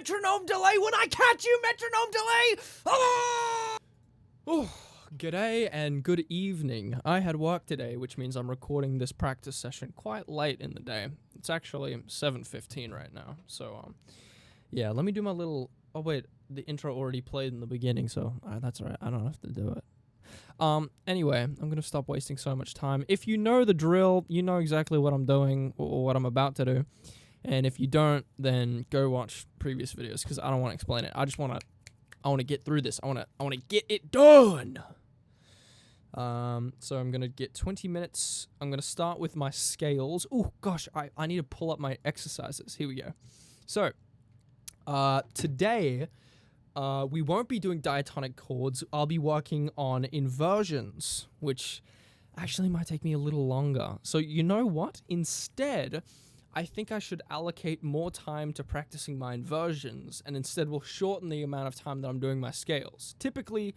metronome delay when I catch you, metronome delay! Ah! Oh, g'day and good evening. I had work today, which means I'm recording this practice session quite late in the day. It's actually 7:15 right now, so, yeah, let me do my little... Oh, wait, the intro already played in the beginning, so that's all right. I don't have to do it. Anyway, I'm going to stop wasting so much time. If you know the drill, you know exactly what I'm doing or what I'm about to do. And if you don't, then go watch previous videos because I don't want to explain it. I want to get through this. I want to get it done. So I'm going to get 20 minutes. I'm going to start with my scales. Oh, gosh, I need to pull up my exercises. Here we go. So, today, we won't be doing diatonic chords. I'll be working on inversions, which actually might take me a little longer. So you know what? Instead, I think I should allocate more time to practicing my inversions, and instead we'll shorten the amount of time that I'm doing my scales. Typically,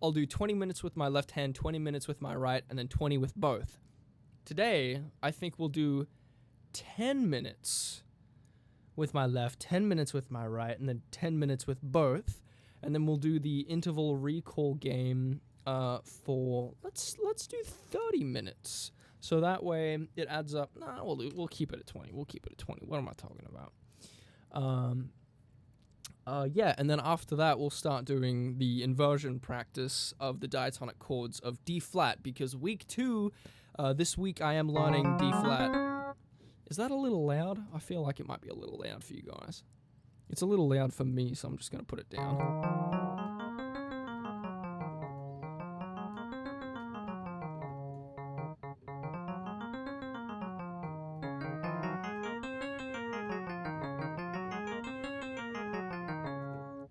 I'll do 20 minutes with my left hand, 20 minutes with my right, and then 20 with both. Today, I think we'll do 10 minutes with my left, 10 minutes with my right, and then 10 minutes with both. And then we'll do the interval recall game for, let's do 30 minutes. So that way it adds up. Nah, we'll keep it at 20. We'll keep it at 20. What am I talking about? Yeah, and then after that, we'll start doing the inversion practice of the diatonic chords of D flat, because week 2, this week I am learning D flat. Is that a little loud? I feel like it might be a little loud for you guys. It's a little loud for me, so I'm just going to put it down.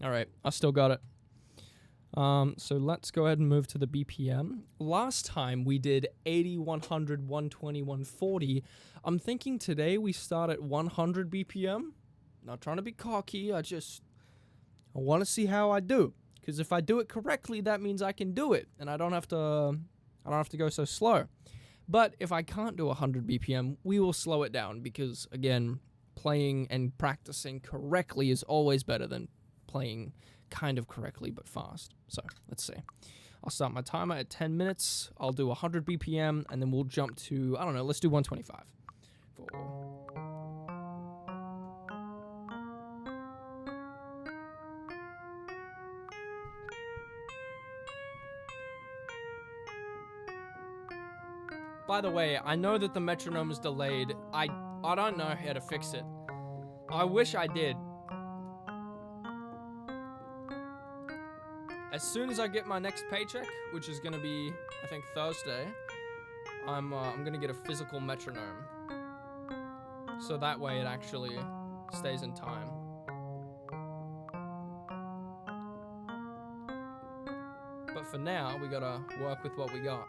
Alright, I still got it. So let's go ahead and move to the BPM. Last time we did 80, 100, 120, 140. I'm thinking today we start at 100 BPM. Not trying to be cocky, I want to see how I do. Because if I do it correctly, that means I can do it, and I don't have to go so slow. But if I can't do 100 BPM, we will slow it down, because again, playing and practicing correctly is always better than playing kind of correctly but fast. So let's see. I'll start my timer at 10 minutes. I'll do 100 BPM, and then we'll jump to, I don't know, let's do 125. 4. By the way, I know that the metronome is delayed. I don't know how to fix it. I wish I did. As soon as I get my next paycheck, which is gonna be, I think, Thursday, I'm gonna get a physical metronome. So that way it actually stays in time. But for now, we gotta work with what we got.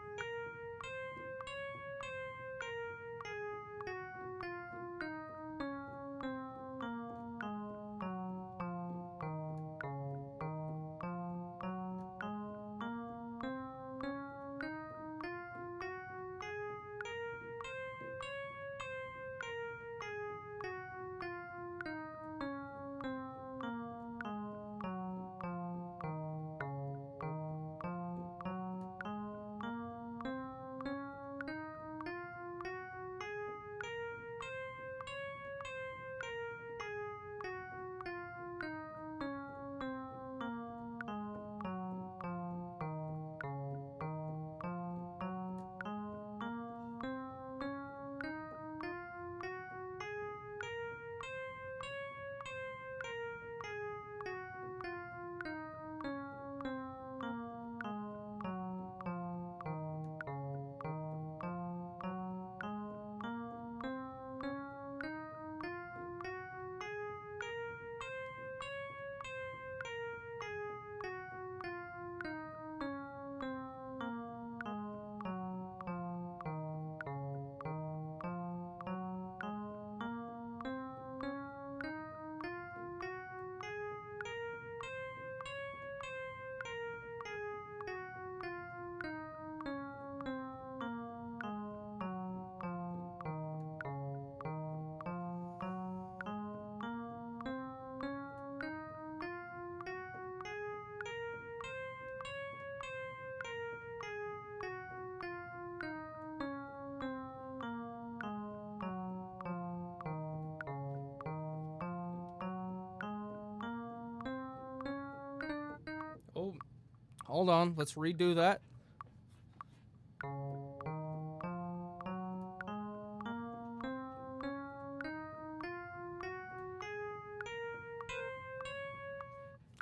Hold on, let's redo that.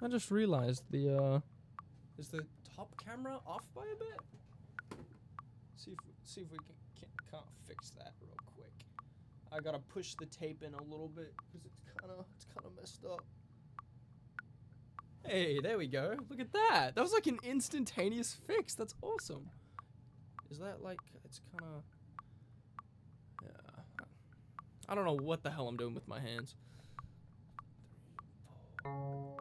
I just realized is the top camera off by a bit? See if we can't fix that real quick. I gotta push the tape in a little bit because it's kind of messed up. Hey, there we go. Look at that. That was like an instantaneous fix. That's awesome. Is that like it's kind of yeah. I don't know what the hell I'm doing with my hands. 3, 4.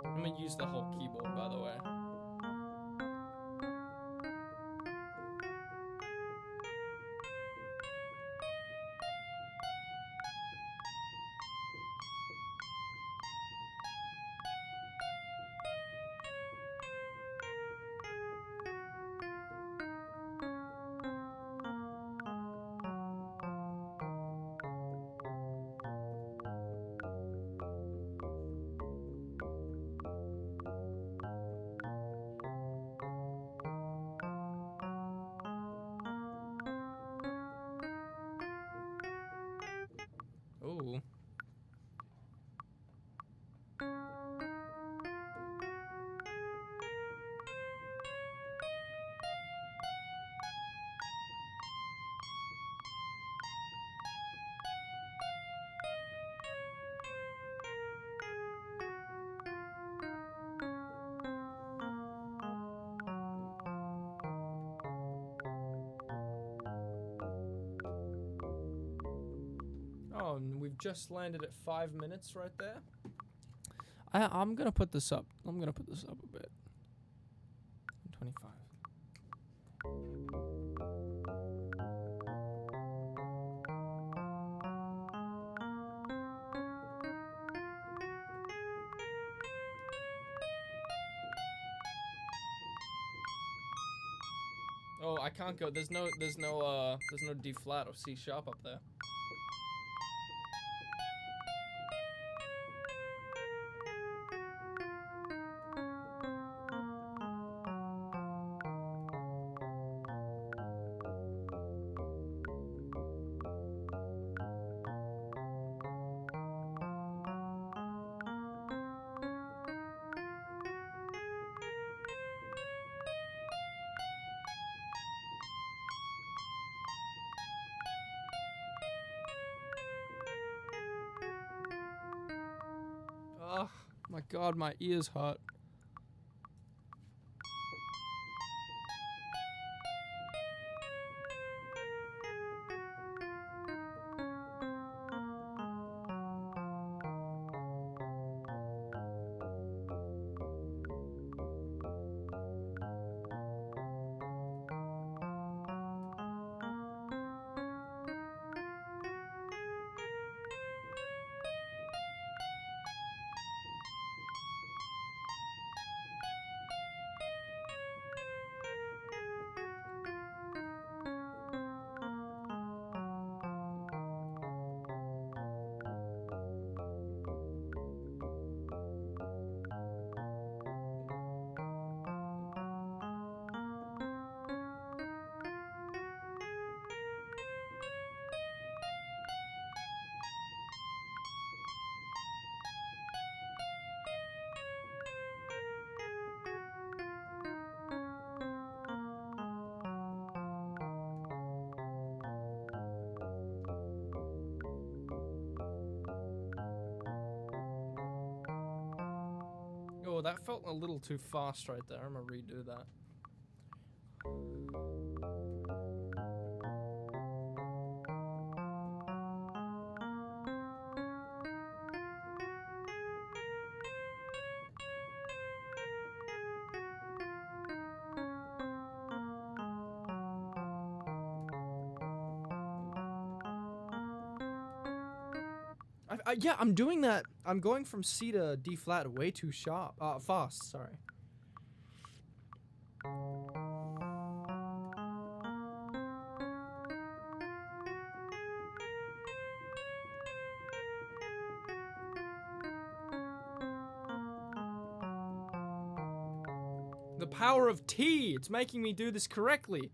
I'm gonna use the whole keyboard, by the way. Ooh. Oh, and we've just landed at 5 minutes right there. I'm gonna put this up. I'm gonna put this up a bit. 25. Oh, I can't go. There's no D flat or C sharp up there. Oh my god, my ears hurt. Oh, that felt a little too fast right there. I'm gonna redo that. Yeah, I'm doing that. I'm going from C to D flat way too fast, sorry. The power of T, it's making me do this correctly.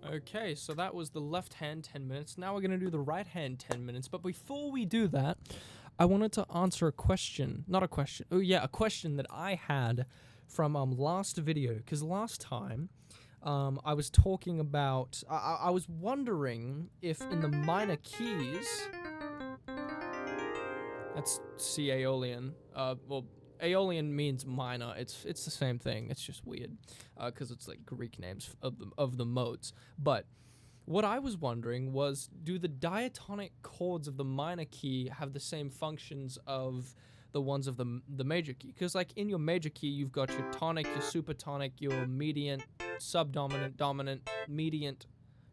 Okay, so that was the left hand 10 minutes. Now we're going to do the right hand 10 minutes. But before we do that, I wanted to answer a question. Not a question. Oh, yeah, a question that I had from last video. Because last time, I was talking about... I was wondering if in the minor keys... That's C Aeolian. Well... Aeolian means minor. It's the same thing. It's just weird because it's like Greek names of the modes. But what I was wondering was, do the diatonic chords of the minor key have the same functions of the ones of the major key? Because like in your major key, you've got your tonic, your supertonic, your mediant, subdominant, dominant, mediant.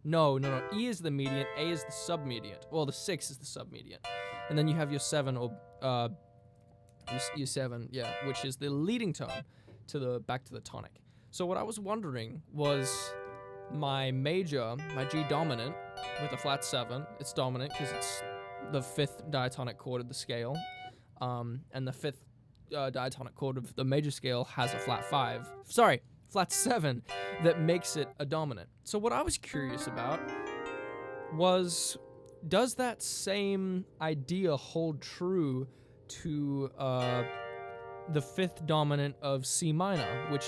No. E is the mediant, A is the submediant. Well, the 6 is the submediant, and then you have your 7 or your 7, yeah, which is the leading tone back to the tonic. So what I was wondering was my major, my G dominant with a flat 7, it's dominant because it's the 5th diatonic chord of the scale, and the 5th diatonic chord of the major scale has a flat 7 that makes it a dominant. So what I was curious about was, does that same idea hold true to the 5th dominant of C minor, which,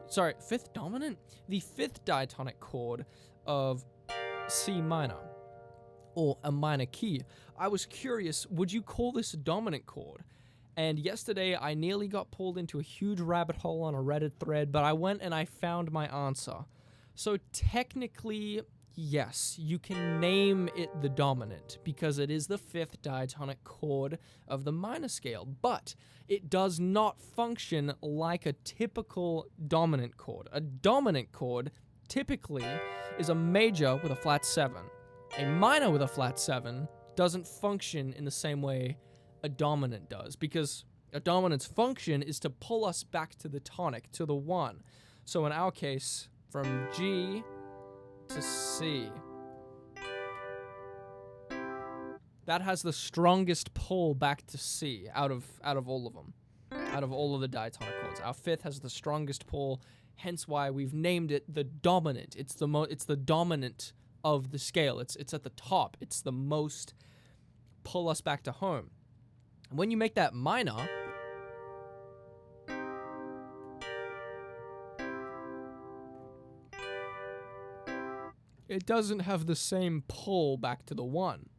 sorry, 5th dominant? The 5th diatonic chord of C minor, or a minor key. I was curious, would you call this a dominant chord? And yesterday I nearly got pulled into a huge rabbit hole on a Reddit thread, but I went and I found my answer. So technically, yes, you can name it the dominant because it is the 5th diatonic chord of the minor scale, but it does not function like a typical dominant chord. A dominant chord typically is a major with a flat 7. A minor with a flat 7 doesn't function in the same way a dominant does, because a dominant's function is to pull us back to the tonic, to the 1. So in our case, from G to C. That has the strongest pull back to C out of all of them. Out of all of the diatonic chords. Our 5th has the strongest pull, hence why we've named it the dominant. It's the dominant of the scale. It's at the top. It's the most pull us back to home. And when you make that minor, it doesn't have the same pull back to the 1.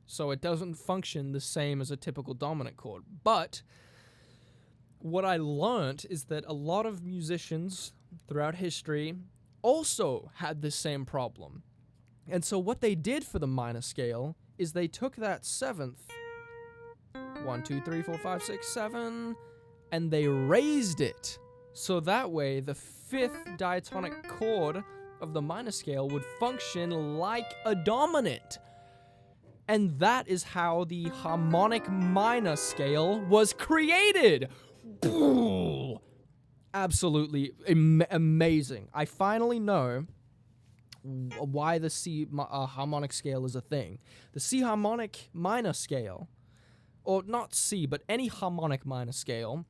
So it doesn't function the same as a typical dominant chord. But what I learned is that a lot of musicians throughout history also had the same problem. And so what they did for the minor scale is they took that 7th, 1, 2, 3, 4, 5, 6, 7, and they raised it. So that way the 5th diatonic chord of the minor scale would function like a dominant. And that is how the harmonic minor scale was created. Absolutely amazing. I finally know why the C harmonic scale is a thing. The C harmonic minor scale, or not C, but any harmonic minor scale,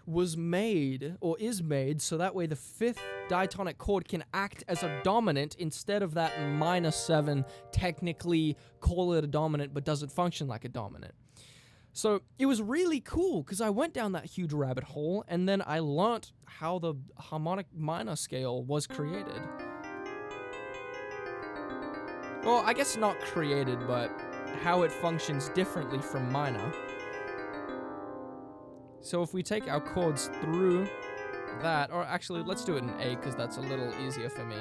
was made, or is made, so that way the 5th diatonic chord can act as a dominant instead of that minor 7, technically call it a dominant, but doesn't function like a dominant. So it was really cool, because I went down that huge rabbit hole, and then I learnt how the harmonic minor scale was created. Well, I guess not created, but how it functions differently from minor. So if we take our chords through that, or actually let's do it in A because that's a little easier for me.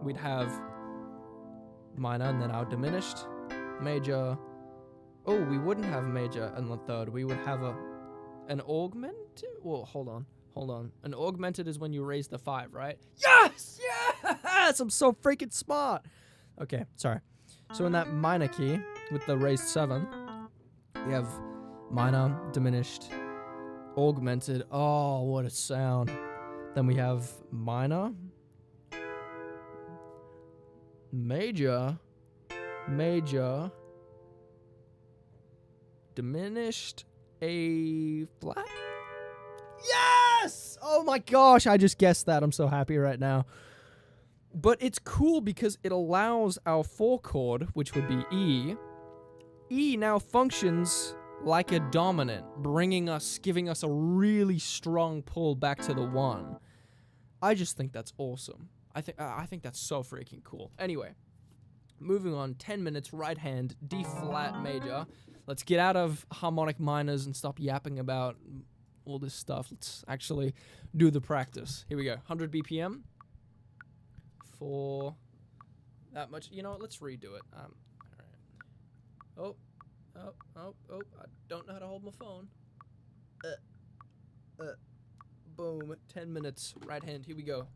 We'd have minor and then our diminished, major. Oh, we wouldn't have major and the 3rd. We would have an augmented. Well, hold on. An augmented is when you raise the 5, right? Yes! Yes! I'm so freaking smart. Okay, sorry. So in that minor key with the raised 7, we have minor, diminished, augmented. Oh, what a sound. Then we have minor, major, diminished, A flat. Yes! Oh my gosh, I just guessed that. I'm so happy right now. But it's cool because it allows our 4 chord, which would be E. E now functions like a dominant, giving us a really strong pull back to the 1. I just think that's awesome. I think that's so freaking cool. Anyway, moving on, 10 minutes, right hand, D flat major. Let's get out of harmonic minors and stop yapping about all this stuff. Let's actually do the practice. Here we go, 100 BPM for that much. You know what, let's redo it. All right. Oh, I don't know how to hold my phone. Boom, 10 minutes, right hand, here we go.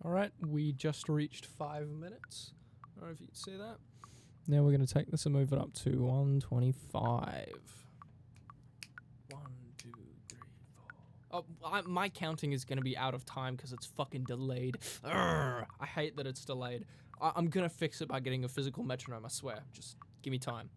All right, we just reached 5 minutes. I don't know if you can see that. Now we're going to take this and move it up to 125. 1, 2, 3, 4. Oh, my counting is going to be out of time because it's fucking delayed. Urgh, I hate that it's delayed. I'm going to fix it by getting a physical metronome, I swear. Just give me time.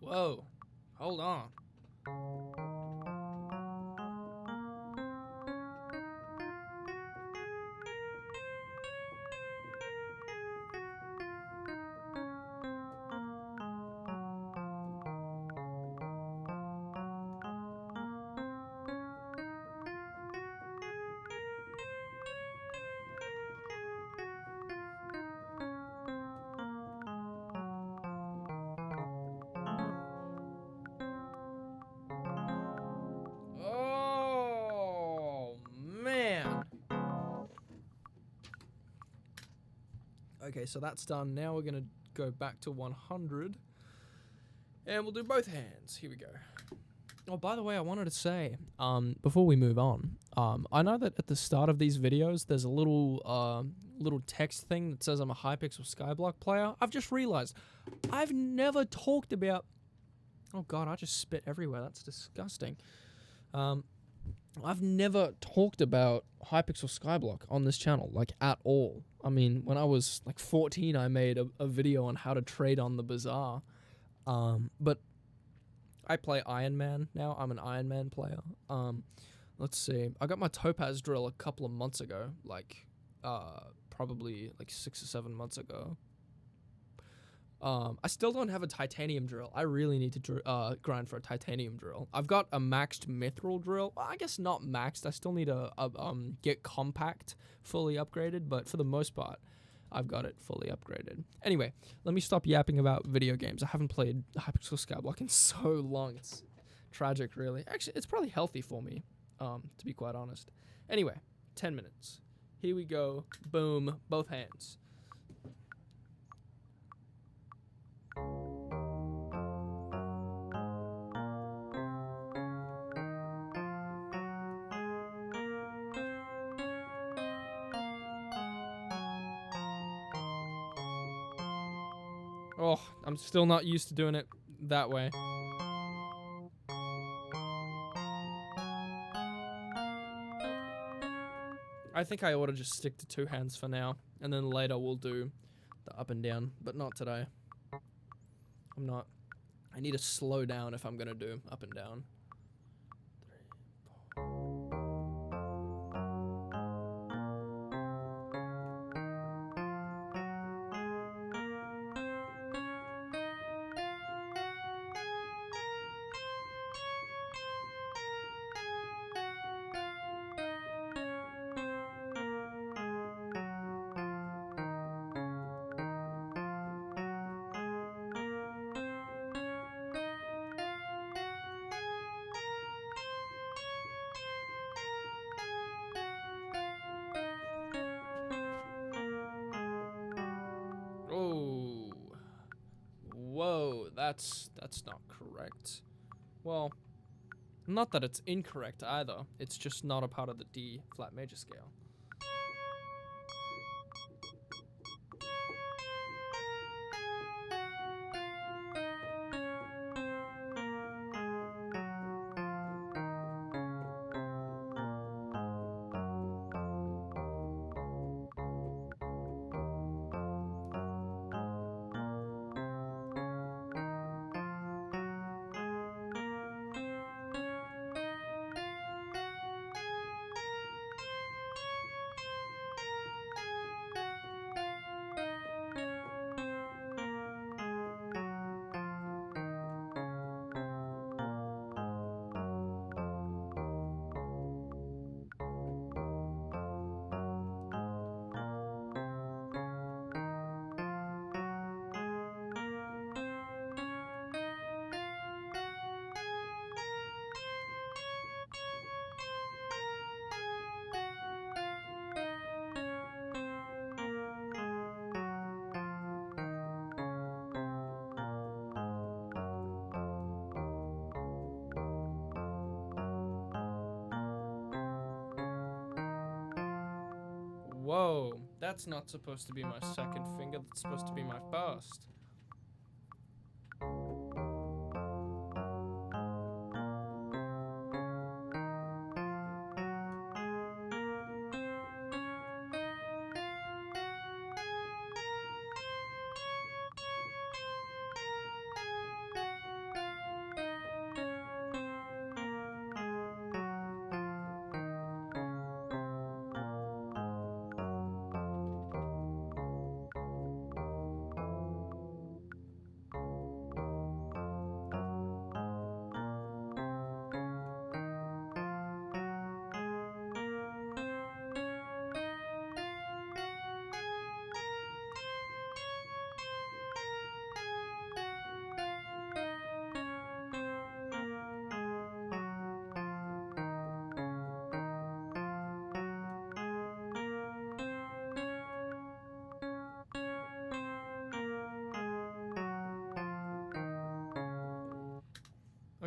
Whoa, hold on. Okay, so that's done. Now we're going to go back to 100. And we'll do both hands. Here we go. Oh, by the way, I wanted to say, before we move on, I know that at the start of these videos, there's a little text thing that says I'm a Hypixel Skyblock player. I've just realized I've never talked about... Oh, God, I just spit everywhere. That's disgusting. I've never talked about Hypixel Skyblock on this channel, like, at all. I mean, when I was, like, 14, I made a video on how to trade on the Bazaar. But I play Iron Man now. I'm an Iron Man player. Let's see. I got my Topaz drill a couple of months ago, like, probably like 6 or 7 months ago. I still don't have a titanium drill. I really need to grind for a titanium drill. I've got a maxed mithril drill. Well, I guess not maxed. I still need to get compact fully upgraded, but for the most part, I've got it fully upgraded. Anyway, let me stop yapping about video games. I haven't played Hypixel Skyblock in so long. It's tragic, really. Actually, it's probably healthy for me, to be quite honest. Anyway, 10 minutes. Here we go. Boom. Both hands. Oh, I'm still not used to doing it that way. I think I ought to just stick to 2 hands for now, and then later we'll do the up and down, but not today. I'm not. I need to slow down if I'm gonna do up and down. 3, 4. Oh. Whoa, that's not correct. Well, not that it's incorrect either. It's just not a part of the D flat major scale. Whoa, that's not supposed to be my second finger, that's supposed to be my first.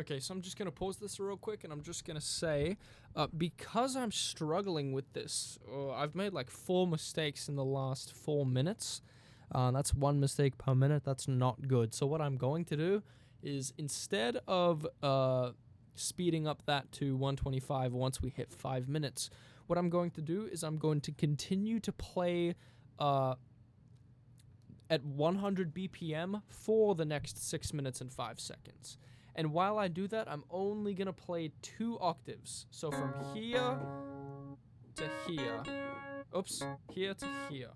Okay, so I'm just going to pause this real quick, and I'm just going to say, because I'm struggling with this, I've made like 4 mistakes in the last 4 minutes. That's 1 mistake per minute. That's not good. So what I'm going to do is, instead of speeding up that to 125 once we hit 5 minutes, what I'm going to do is I'm going to continue to play at 100 BPM for the next 6 minutes and 5 seconds. And while I do that, I'm only going to play 2 octaves. So from here to here. Oops, here to here.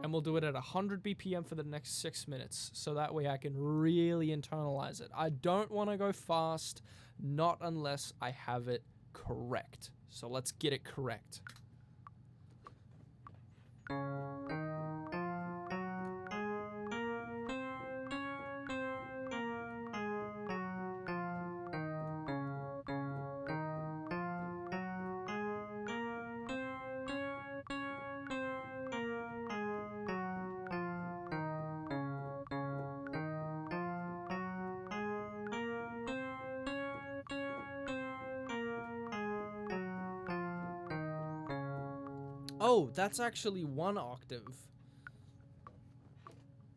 And we'll do it at 100 BPM for the next 6 minutes. So that way I can really internalize it. I don't want to go fast, not unless I have it correct. So let's get it correct. Oh, that's actually 1 octave.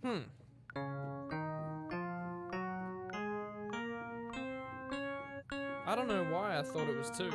I don't know why I thought it was 2.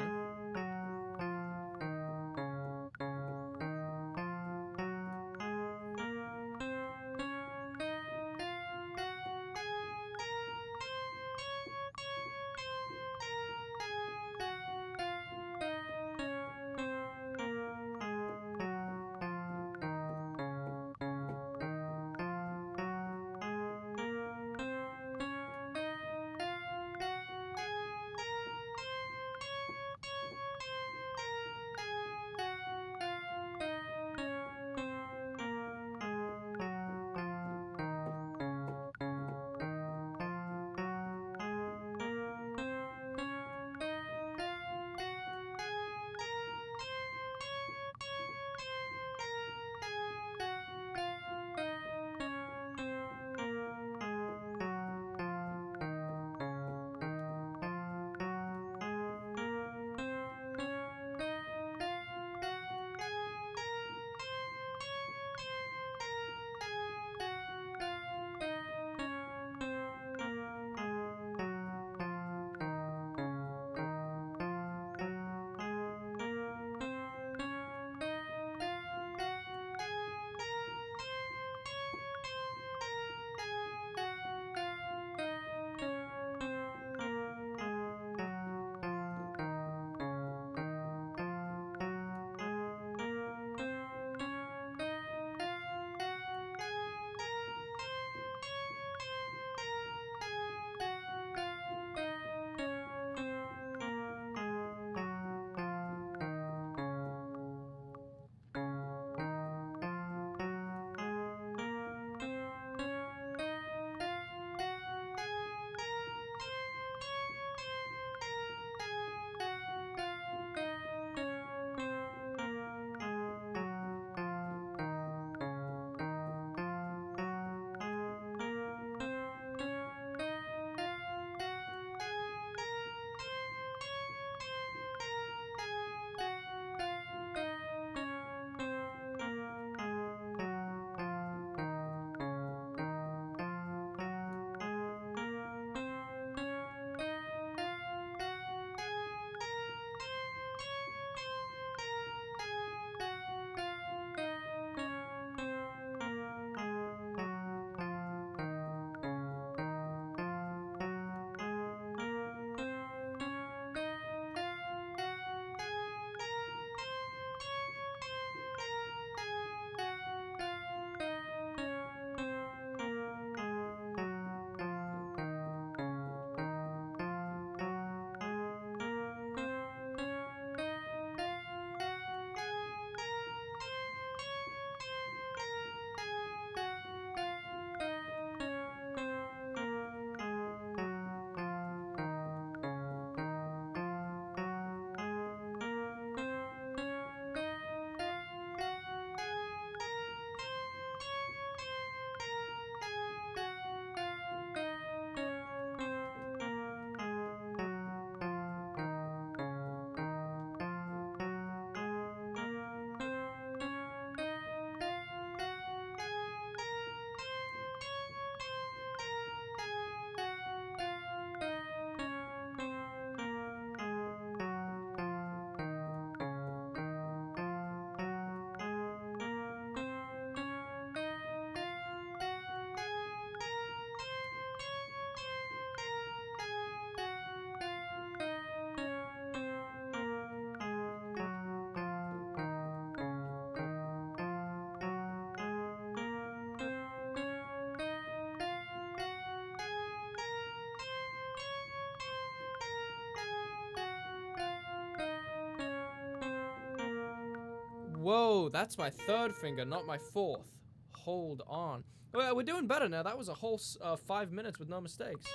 Whoa, that's my third finger, not my fourth. Hold on. Well, we're doing better now. That was a whole 5 minutes with no mistakes.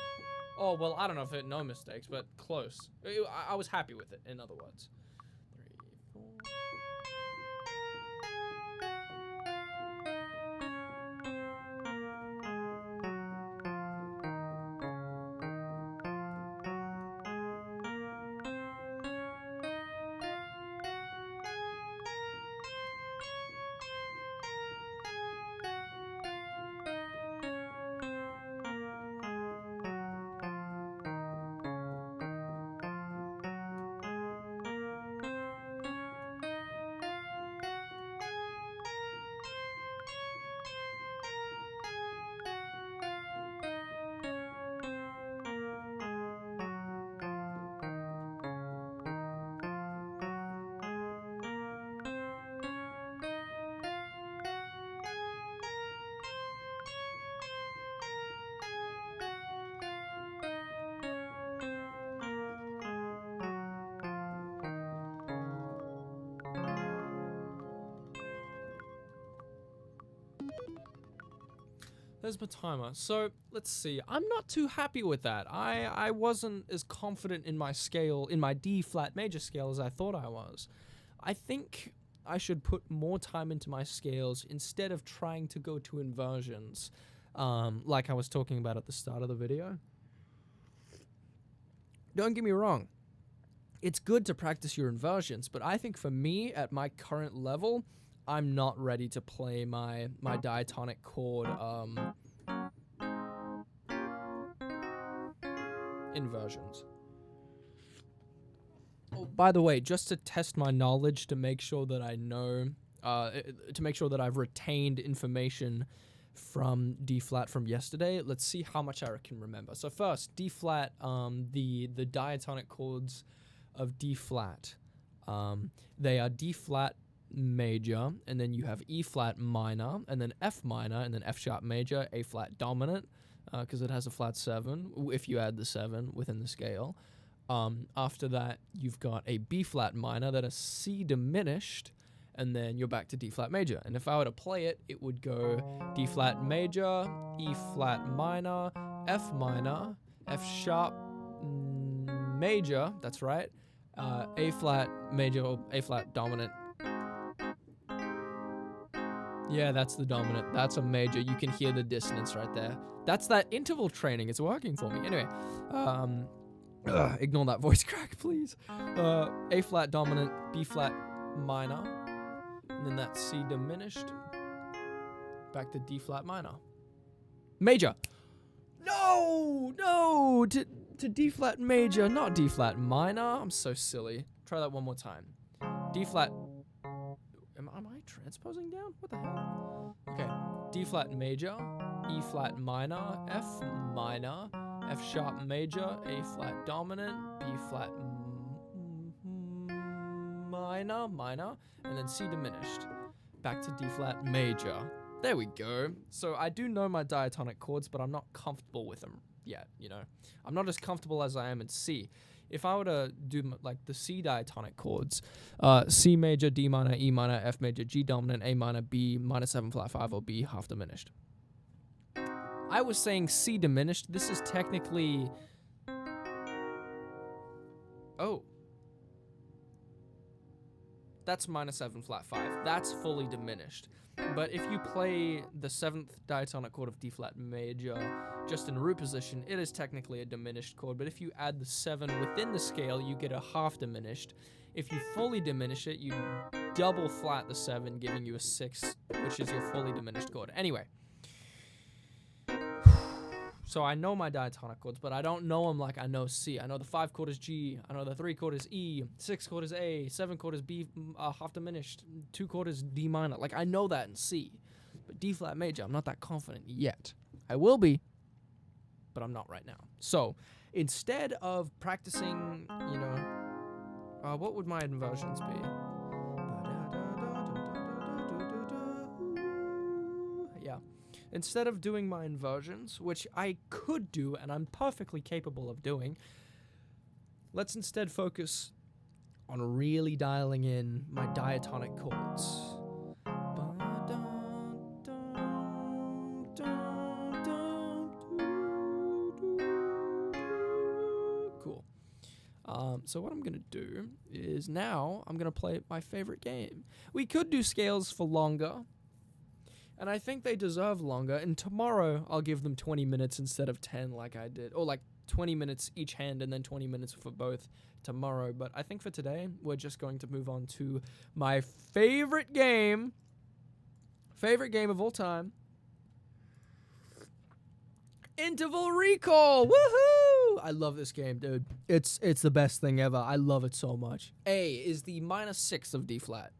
Oh, well, I don't know if it no mistakes, but close. I was happy with it, in other words. 3, 4. There's my timer. So let's see. I'm not too happy with that. I wasn't as confident in my scale, in my D flat major scale, as I thought I was. I think I should put more time into my scales instead of trying to go to inversions, like I was talking about at the start of the video. Don't get me wrong. It's good to practice your inversions, but I think for me, at my current level, I'm not ready to play my diatonic chord inversions. Oh, by the way, just to test my knowledge, to make sure that I know, to make sure that I've retained information from D flat from yesterday, let's see how much I can remember. So first, D flat, the diatonic chords of D flat, they are D flat major, and then you have E flat minor, and then F minor, and then F sharp major, A flat dominant, because it has a flat 7, if you add the 7 within the scale. After that, you've got a B flat minor, then a C diminished, and then you're back to D flat major. And if I were to play it, it would go D flat major, E flat minor, F minor, F sharp major, that's right, A flat major, A flat dominant. Yeah, that's the dominant. That's a major. You can hear the dissonance right there. That's that interval training. It's working for me. Anyway, ignore that voice crack, please. A flat dominant, B flat minor, and then that C diminished. Back to D flat minor. Major. No, to D flat major, not D flat minor. I'm so silly. Try that one more time. D flat. Am I transposing down? What the hell? Okay. D flat major, E flat minor, F minor, F sharp major, A flat dominant, B flat minor, and then C diminished. Back to D flat major. There we go. So I do know my diatonic chords, but I'm not comfortable with them yet, you know. I'm not as comfortable as I am in C. If I were to do like the C diatonic chords, C major, D minor, E minor, F major, G dominant, A minor, B minor 7 flat 5, or B half diminished. I was saying C diminished. This is technically... Oh. That's minor 7 flat 5. That's fully diminished. But if you play the 7th diatonic chord of D flat major just in root position, it is technically a diminished chord. But if you add the 7 within the scale, you get a half diminished. If you fully diminish it, you double flat the 7, giving you a 6, which is your fully diminished chord. Anyway. So I know my diatonic chords, but I don't know them like I know C. I know the 5 chord is G, I know the 3 chord is E, 6 chord is A, 7 chord is B, half diminished, 2 chord is D minor. Like, I know that in C. But D flat major, I'm not that confident yet. I will be, but I'm not right now. So, instead of practicing, you know, what would my inversions be? Yeah. Instead of doing my inversions, which I could do and I'm perfectly capable of doing, let's instead focus on really dialing in my diatonic chords. Cool. So what I'm going to do is now I'm going to play my favorite game. We could do scales for longer, and I think they deserve longer, and tomorrow I'll give them 20 minutes instead of 10 like I did, or like 20 minutes each hand and then 20 minutes for both tomorrow. But I think for today, we're just going to move on to my favorite game of all time, Interval Recall. Woohoo! I love this game, dude. It's the best thing ever. I love it so much. A is the -6 of D flat.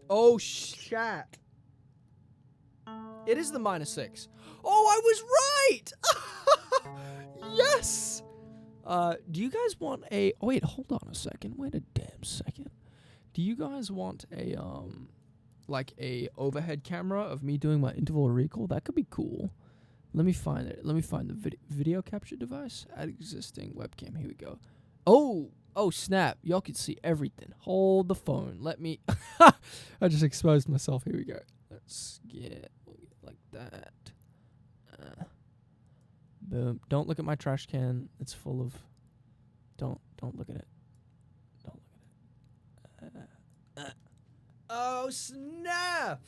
Oh, shit. It is the -6. Oh, I was right! Yes! Do you guys want a... Oh, wait, hold on a second. Wait a damn second. Do you guys want a, like a overhead camera of me doing my interval recall? That could be cool. Let me find it. Let me find the video capture device. Add existing webcam. Here we go. Oh, snap. Y'all can see everything. Hold the phone. Let me... I just exposed myself. Here we go. Let's get like that. Boom. Don't look at my trash can. It's full of... Don't look at it. Don't look at it. Oh, snap!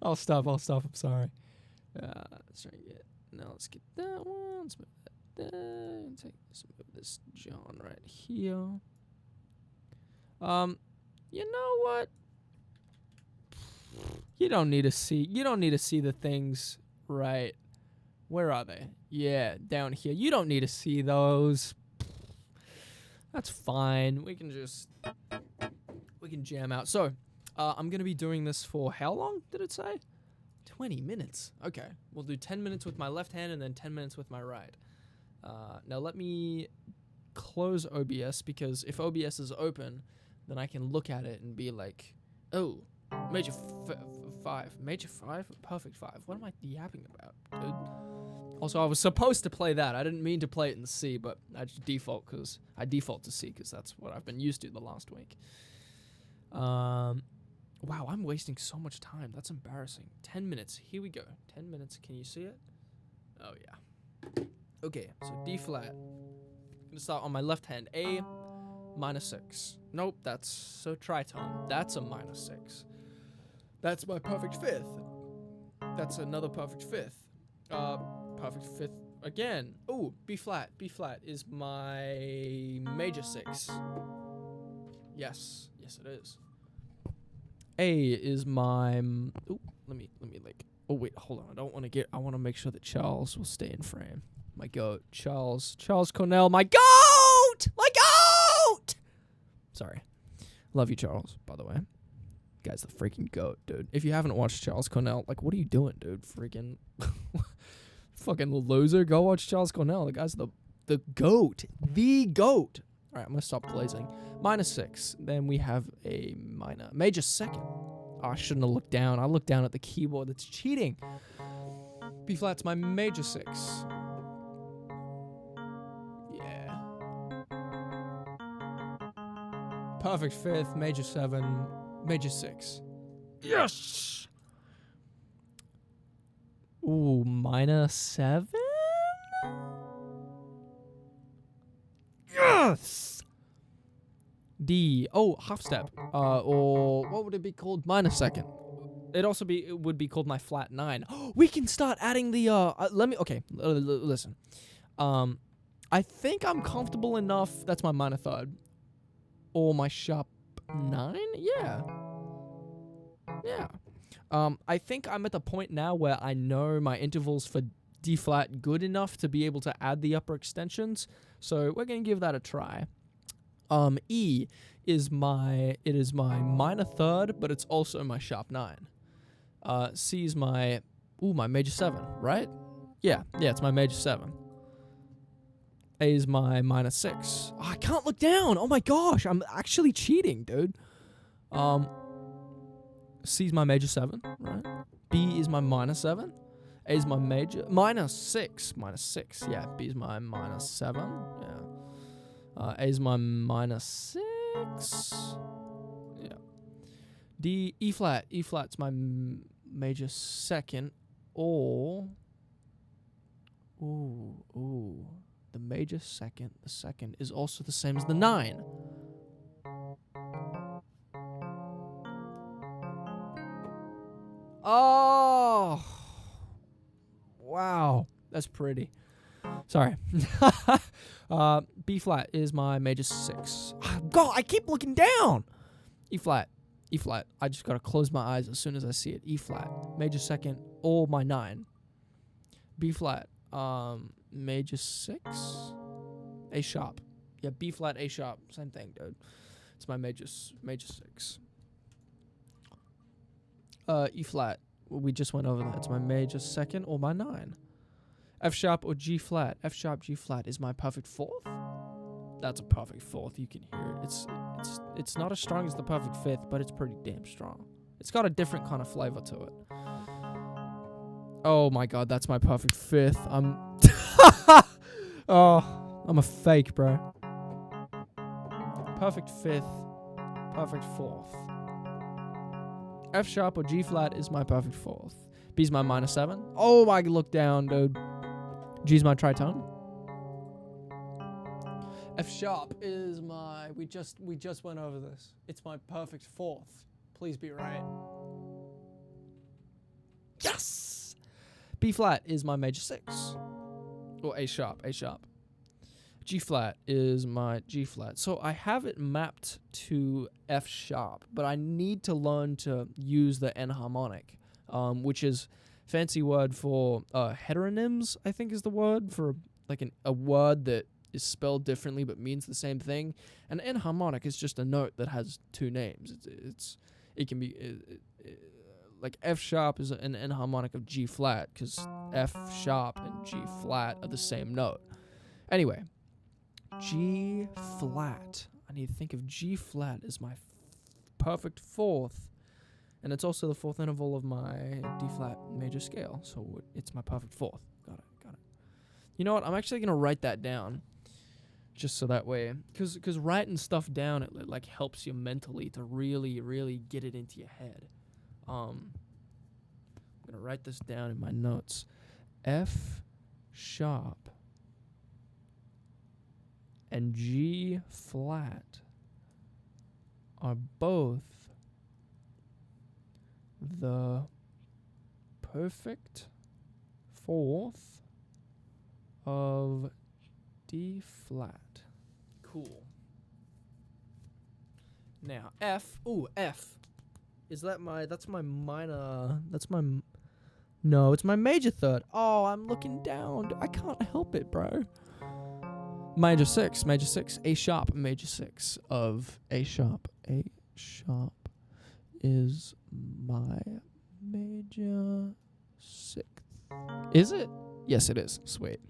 I'll stop. I'm sorry. Let's try to get... Now let's get that one. Let's move that there. Move this John right here. You know what? You don't need to see the things, right? Where are they? Yeah, down here. You don't need to see those. That's fine. We can jam out. So, I'm going to be doing this for how long did it say? 20 minutes. Okay. We'll do 10 minutes with my left hand and then 10 minutes with my right. Now let me close OBS, because if OBS is open, then I can look at it and be like, oh, major 5. Major 5? Perfect 5. What am I yapping about, dude? Also, I was supposed to play that. I didn't mean to play it in C, but I just default to C because that's what I've been used to the last week. Wow, I'm wasting so much time. That's embarrassing. 10 minutes. Here we go. 10 minutes. Can you see it? Oh, yeah. Okay, so D flat. I'm going to start on my left hand. A, -6. Nope, that's so tritone. That's a -6. That's my perfect 5th. That's another perfect 5th. Perfect 5th again. Oh, B flat. B flat is my major 6. Yes, it is. A is my... Ooh, let me like... Oh, wait, hold on. I want to make sure that Charles will stay in frame. My goat. Charles Cornell. My goat! My goat! Sorry. Love you, Charles, by the way. Guy's the freaking goat, dude. If you haven't watched Charles Cornell, like, what are you doing, dude? Freaking... fucking loser. Go watch Charles Cornell. The guy's the goat. The goat. All right, I'm going to stop glazing. -6. Then we have a major 2nd. Oh, I shouldn't have looked down. I looked down at the keyboard. That's cheating. B flat's my major 6. Yeah. Perfect 5th, major 7, major 6. Yes! Ooh, -7? Yes! D. Oh, half step. Or what would it be called? -2nd. It would be called my flat 9. We can start adding the listen. I think I'm comfortable enough. That's my minor 3rd. Or my sharp 9? Yeah. Yeah. I think I'm at the point now where I know my intervals for D flat good enough to be able to add the upper extensions. So we're going to give that a try. E is my minor 3rd, but it's also my sharp 9. C is my major 7, right? Yeah, it's my major 7. A is my -6. Oh, I can't look down. Oh my gosh, I'm actually cheating, dude. C is my major 7, right? B is my -7. A is my major. -6. -6. Yeah. B is my -7. Yeah. A is my -6. Yeah. D, E flat. E flat's my major second. Or. Ooh. The major second. The second is also the same as the 9. Oh. Wow. That's pretty. Sorry. B flat is my major 6. God, I keep looking down. E flat. E flat. I just gotta close my eyes as soon as I see it. E flat. Major second or my 9. B flat. Major 6. A sharp. Yeah, B flat, A sharp. Same thing, dude. It's my major 6. E flat. We just went over that. It's my major second or my 9. F sharp or G flat. F sharp, G flat is my perfect 4th. That's a perfect 4th. You can hear it. It's not as strong as the perfect 5th, but it's pretty damn strong. It's got a different kind of flavor to it. Oh my god, that's my perfect 5th. I'm a fake, bro. Perfect 5th. Perfect 4th. F sharp or G flat is my perfect 4th. B's my -7. Oh, I look down, dude. G's my tritone. F sharp is my. We just went over this. It's my perfect 4th. Please be right. Yes. B flat is my major 6. Or A sharp. A sharp. G flat is my G flat. So I have it mapped to F sharp, but I need to learn to use the enharmonic, which is fancy word for heteronyms, I think is the word for like a word that is spelled differently but means the same thing. An enharmonic is just a note that has 2 names. It can be like F sharp is an enharmonic of G flat because F sharp and G flat are the same note. Anyway. G flat. I need to think of G flat as my perfect 4th. And it's also the 4th interval of my D flat major scale. So it's my perfect 4th. Got it. You know what? I'm actually going to write that down. Just so that way. Because writing stuff down, it like helps you mentally to really, really get it into your head. I'm going to write this down in my notes. F sharp and G flat are both the perfect 4th of D flat. Cool. Now F. Ooh, F. Is that that's my minor? No, it's my major 3rd. Oh, I'm looking down. I can't help it, bro. Major 6, A sharp, major 6 of A sharp. A sharp is my major 6th. Is it? Yes, it is. Sweet.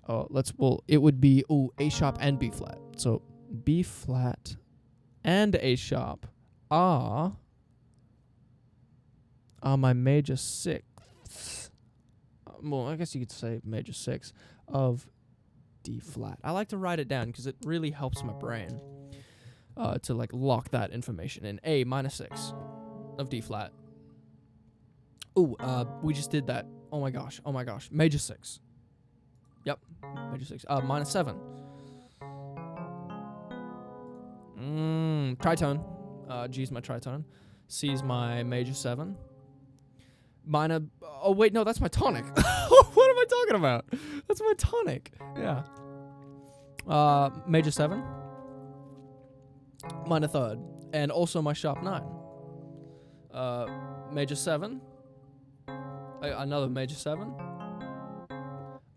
Oh, it would be, A sharp and B flat. So B flat and A sharp are my major 6th. Well, I guess you could say major 6 of D flat. I like to write it down because it really helps my brain to like lock that information in. A -6 of D flat. Ooh, we just did that. Oh my gosh. Major 6. Yep, major 6. -7. Tritone. G's my tritone. C's my major 7. Minor. Oh wait, no, that's my tonic. What am I talking about? That's my tonic. Yeah. Major 7. Minor 3rd, and also my sharp 9. Major 7. Another major 7.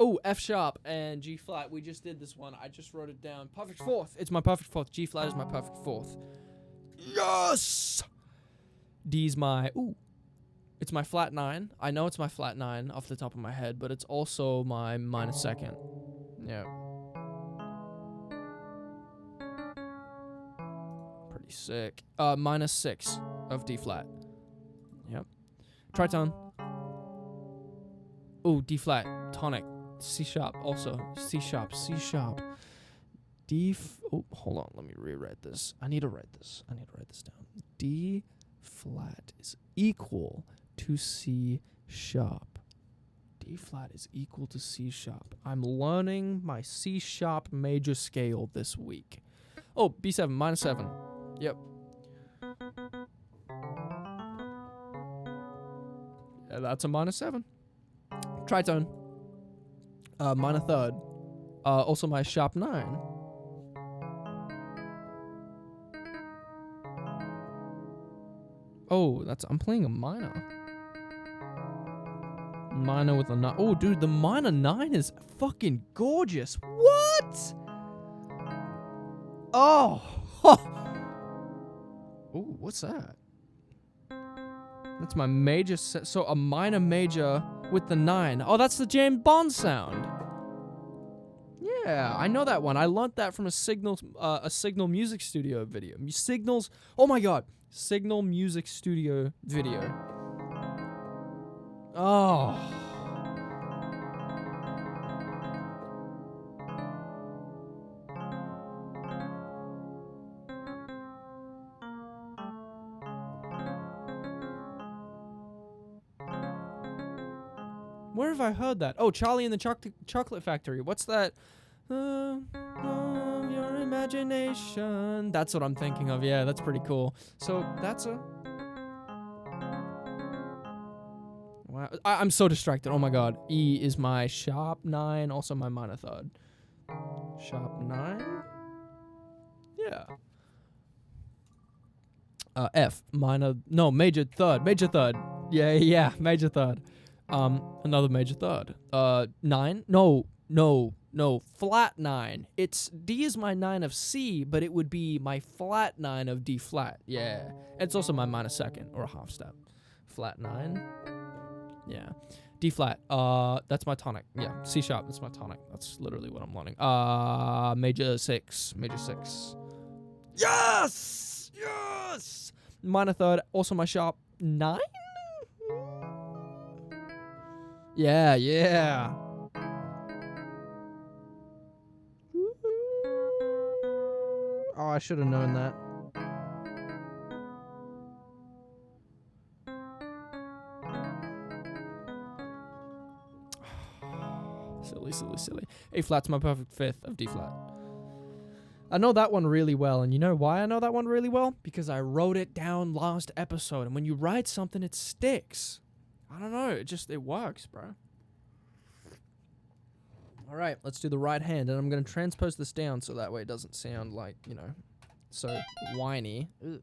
Oh, F sharp and G flat. We just did this one. I just wrote it down. Perfect 4th. It's my perfect 4th. G flat is my perfect 4th. Yes. D's my. Ooh. It's my flat 9. I know it's my flat 9 off the top of my head, but it's also my minor 2nd. Yeah. Pretty sick. -6 of D flat. Yep. Tritone. Oh, D flat, tonic, C sharp, also C sharp, C sharp, oh, hold on, let me rewrite this. I need to write this down. D flat is equal to C sharp. D flat is equal to C sharp. I'm learning my C sharp major scale this week. Oh, B7, minus 7. Yep. Yeah, that's a minus 7. Tritone. Minor third. Also my sharp 9. Oh, I'm playing a minor. Minor with a 9. Oh, dude, the minor 9 is fucking gorgeous. What? Oh. Oh, what's that? That's my major so a minor major with the 9. Oh, that's the James Bond sound. Yeah, I know that one. I learnt that from a Signal music studio video. Signals. Oh my god. Signal music studio video. Oh. Where have I heard that? Oh, Charlie and the Chocolate Factory. What's that? Your imagination. That's what I'm thinking of. Yeah, that's pretty cool. So that's a... Wow. I'm so distracted. Oh my god. E is my sharp 9, also my minor third. Sharp 9? Yeah. F, minor... No, major third. Major third. Yeah, major third. Another major third. 9? No, flat 9. D is my 9 of C, but it would be my flat 9 of D flat. Yeah. It's also my minor second, or a half step. Flat 9. Yeah. D flat. That's my tonic. Yeah. C sharp. That's my tonic. That's literally what I'm learning. Major 6. Major 6. Yes! Yes! Minor third. Also my sharp 9? Yeah. Oh, I should have known that. Silly. A flat's my perfect 5th of D flat. I know that one really well, and you know why I know that one really well? Because I wrote it down last episode, and when you write something, it sticks. I don't know, it works, bro. Alright, let's do the right hand, and I'm going to transpose this down so that way it doesn't sound like, so whiny. Ugh.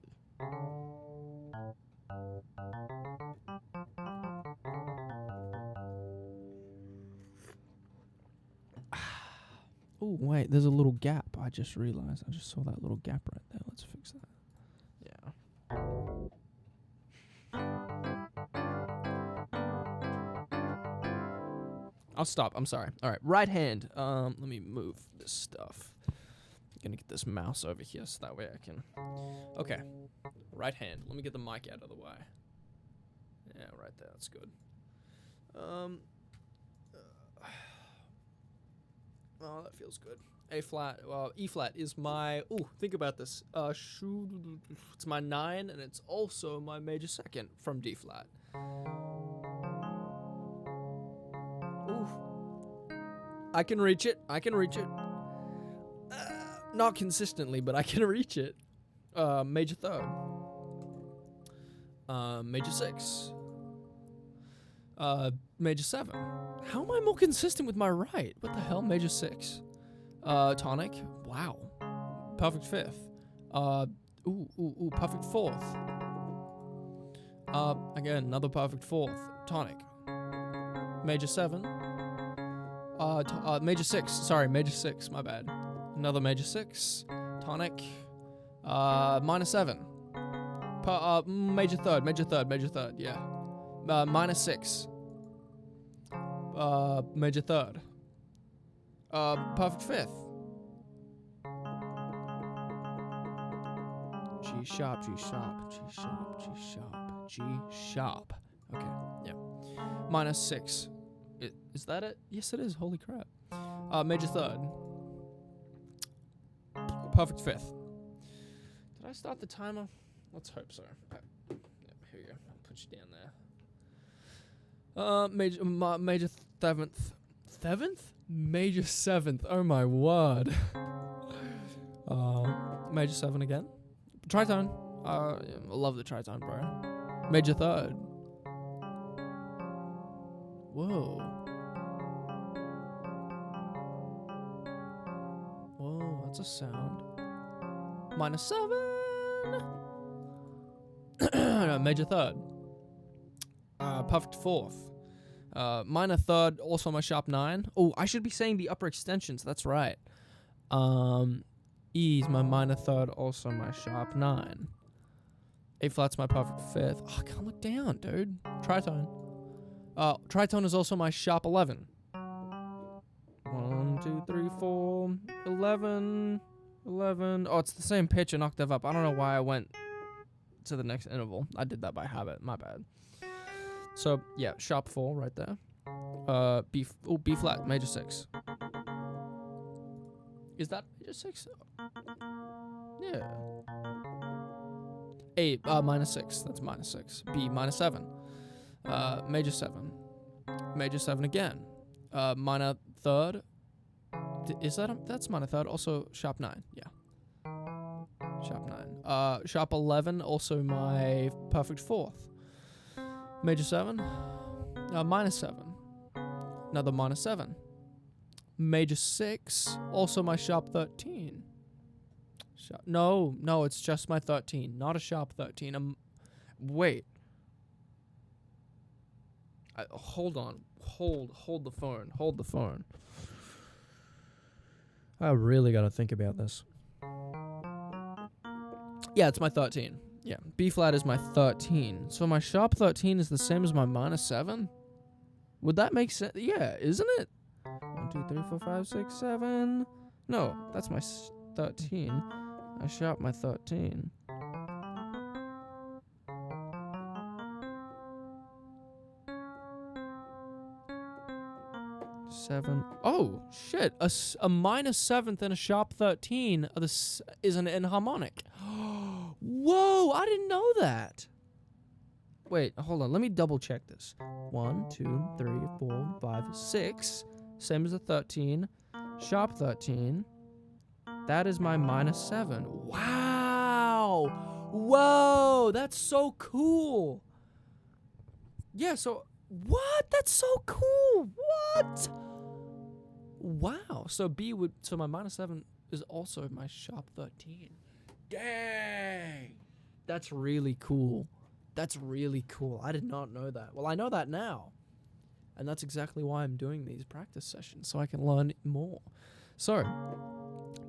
Oh, wait, there's a little gap. I just realized. I just saw that little gap right there. Let's fix that. Yeah. I'll stop. I'm sorry. All right, right hand. Let me move this stuff. I'm gonna get this mouse over here so that way I can... Okay. Right hand. Let me get the mic out of the way. Yeah, right there. That's good. Oh, that feels good. A flat, E flat is my, think about this. It's my 9, and it's also my major second from D flat. Ooh. I can reach it. Not consistently, but I can reach it. Major third. Major 6. Major 7. How am I more consistent with my right? What the hell? Major 6. Tonic. Wow. Perfect 5th. Perfect 4th. Again, another perfect 4th. Tonic. Major 7. Major 6. Sorry, major 6. My bad. Another major 6. Tonic. Minor 7. Major third. Yeah. Minor 6. Major third. Perfect 5th. G sharp. Okay, yeah. Minus 6. Is that it? Yes, it is. Holy crap. Major third. Perfect fifth. Did I start the timer? Let's hope so. Okay. Yep, here we go. I'll put you down there. Major seventh. Seventh? Major seventh. Oh my word. Major seven again. Tritone. I love the tritone, bro. Major third. Whoa. Whoa, that's a sound. Minus 7. No, major third. Perfect fourth. Minor third, also my sharp 9. Oh, I should be saying the upper extensions. That's right. E is my minor third, also my sharp 9. A flat's my perfect fifth. Oh, I can't look down, dude. Tritone. Tritone is also my sharp 11. 1, 2, 3, 4, 11, 11. Oh, it's the same pitch an octave up. I don't know why I went to the next interval. I did that by habit. My bad. So, yeah, sharp 4 right there. B flat, major 6. Is that major 6? Yeah. A, minus 6. That's minus 6. B, minus 7. Major 7. Major 7 again. Minor third. Is that that's minor third? Also sharp 9. Yeah. Sharp 9. Sharp 11. Also my perfect fourth. Major 7. Minus 7. Another minus 7. Major 6. Also my sharp 13. No, it's just my 13. Not a sharp 13. Wait. Hold on. Hold the phone. Hold the phone. I really got to think about this. Yeah, it's my 13. Yeah, B flat is my 13. So my sharp 13 is the same as my minus 7? Would that make sense? Yeah, isn't it? 1, 2, 3, 4, 5, 6, 7. No, that's my 13. I sharp my 13. Seven. Oh, shit. A minus 7th and a sharp 13 is an enharmonic. Whoa, I didn't know that. Wait, hold on. Let me double check this. 1, 2, 3, 4, 5, 6. Same as a 13. Sharp 13. That is my minus 7. Wow. Whoa, that's so cool. Yeah, so what? That's so cool. What? Wow. So my minus 7 is also my sharp 13. Dang. That's really cool. That's really cool. I did not know that. Well, I know that now. And that's exactly why I'm doing these practice sessions, so I can learn more. So,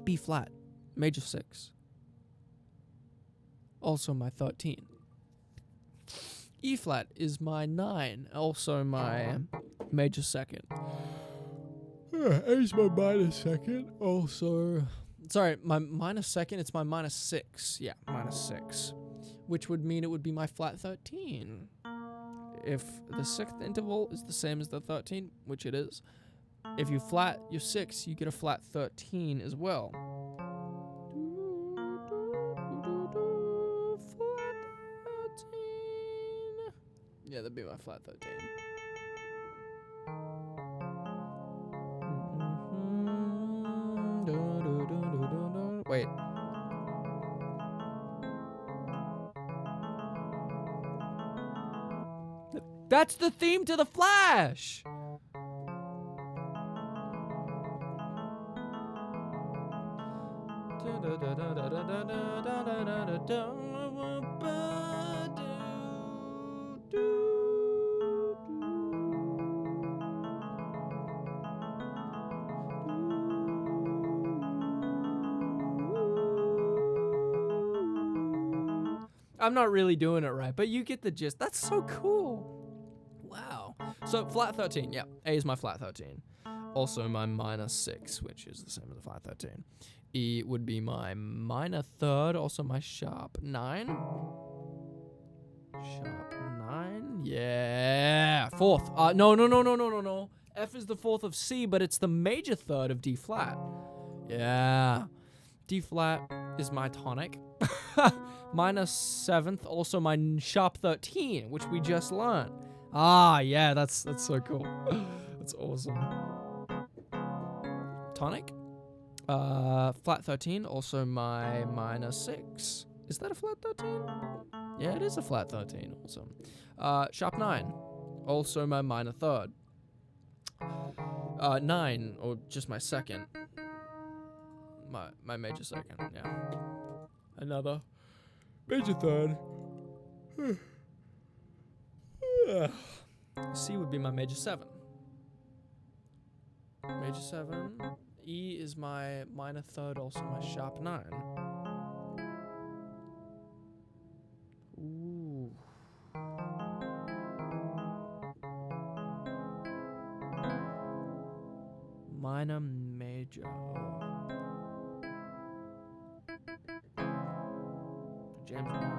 B flat, major 6. Also my 13. E flat is my 9, also my major 2nd. A is my minus 2nd, also... Sorry, my minus 2nd, it's my minus 6. Yeah, minus 6. Which would mean it would be my flat 13. If the 6th interval is the same as the 13, which it is, if you flat your 6, you get a flat 13 as well. Flat 13. Yeah, that'd be my flat 13. Wait. That's the theme to the Flash! I'm not really doing it right, but you get the gist. That's so cool. Wow. So flat 13, yeah. A is my flat 13. Also my minus 6, which is the same as the flat 13. E would be my minor 3rd, also my sharp 9. Sharp 9, yeah. 4th. No. F is the fourth of C, but it's the major third of D flat. Yeah. D flat is my tonic. Minor seventh, also my sharp 13, which we just learned. Ah, yeah, that's so cool. That's awesome. Tonic. Flat 13, also my minor 6. Is that a flat 13? Yeah, it is a flat 13. Awesome. Sharp 9, also my minor third. 9, or just my second. My major second, yeah. Another major third. C would be my major 7. Major 7. E is my minor third, also my sharp 9. Ooh. Minor, major. James Bond.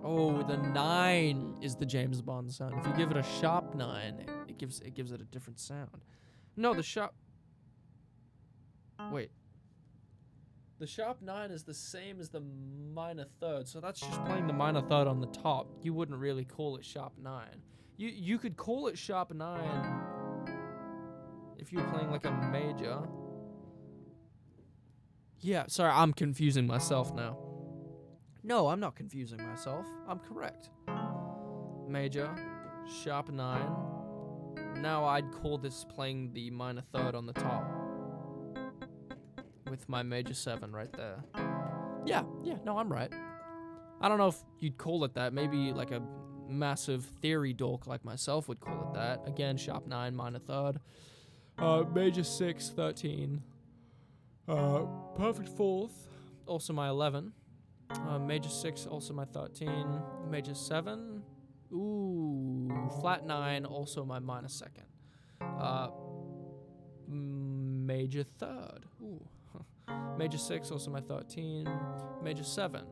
Oh, the 9 is the James Bond sound. If you give it a sharp 9, it gives it a different sound. No, the sharp. Wait. The sharp 9 is the same as the minor third, so that's just playing the minor third on the top. You wouldn't really call it sharp 9. You could call it sharp 9 if you were playing like a major. Yeah, sorry, I'm confusing myself now. No, I'm not confusing myself. I'm correct. Major, sharp 9. Now I'd call this playing the minor third on the top. With my major 7 right there. Yeah, no, I'm right. I don't know if you'd call it that. Maybe like a massive theory dork like myself would call it that. Again, sharp 9, minor third. Major 6, 13. Perfect fourth, also my 11. Major 6, also my 13. Major 7. Ooh, flat 9, also my minor second. Major third. Ooh. Major 6, also my 13. Major 7.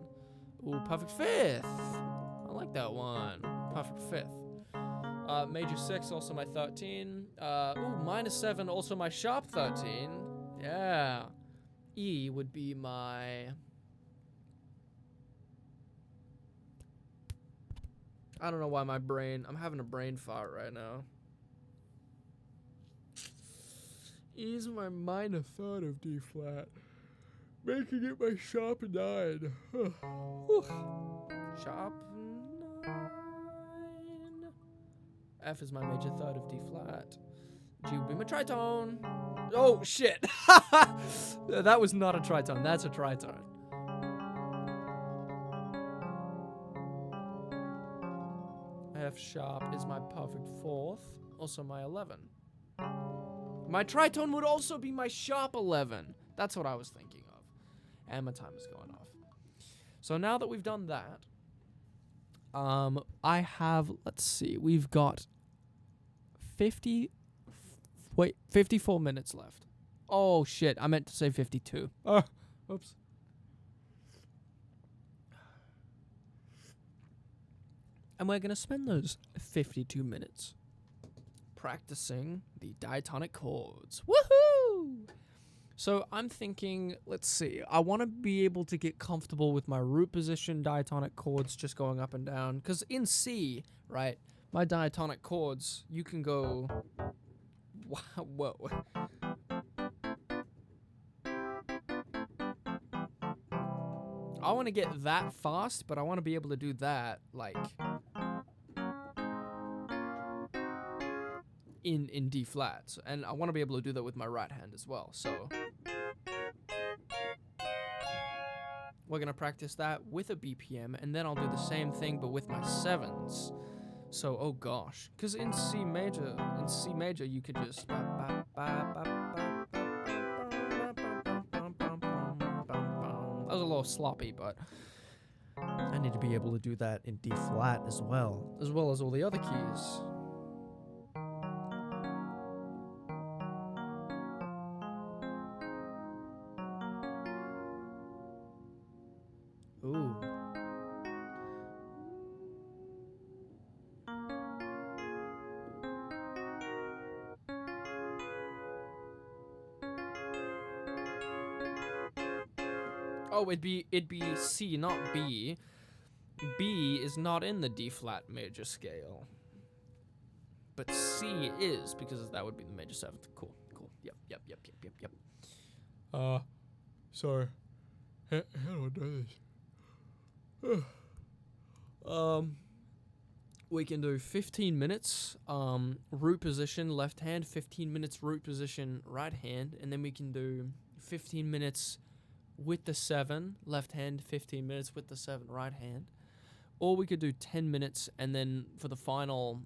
Ooh, perfect fifth. I like that one. Perfect fifth. Major 6, also my 13. Ooh, minor 7, also my sharp 13. Yeah. E would be my... I don't know why my brain... I'm having a brain fart right now. E is my minor third of D flat. Making it my sharp 9. Sharp 9. F is my major third of D flat. G would be my tritone. Oh, shit. That was not a tritone. That's a tritone. F sharp is my perfect fourth. Also my 11. My tritone would also be my sharp 11. That's what I was thinking of. And my time is going off. So now that we've done that, I have, let's see, we've got 54 minutes left. Oh, shit, I meant to say 52. Oops. And we're going to spend those 52 minutes practicing the diatonic chords. Woohoo! So I'm thinking, let's see, I want to be able to get comfortable with my root position diatonic chords just going up and down. Because in C, right, my diatonic chords, you can go... Whoa. I want to get that fast, but I want to be able to do that, like... in D flat, and I want to be able to do that with my right hand as well, so we're gonna practice that with a BPM, and then I'll do the same thing but with my 7s. So oh gosh, because in C major you could just that was a little sloppy, but I need to be able to do that in D flat as well as all the other keys. Ooh. Oh, it'd be C, not B. B is not in the D flat major scale. But C is, because that would be the major seventh. Cool, cool. Yep. Sorry. How do I do this? We can do 15 minutes, root position, left hand, 15 minutes root position, right hand, and then we can do 15 minutes with the 7, left hand, 15 minutes with the 7, right hand. Or we could do 10 minutes, and then for the final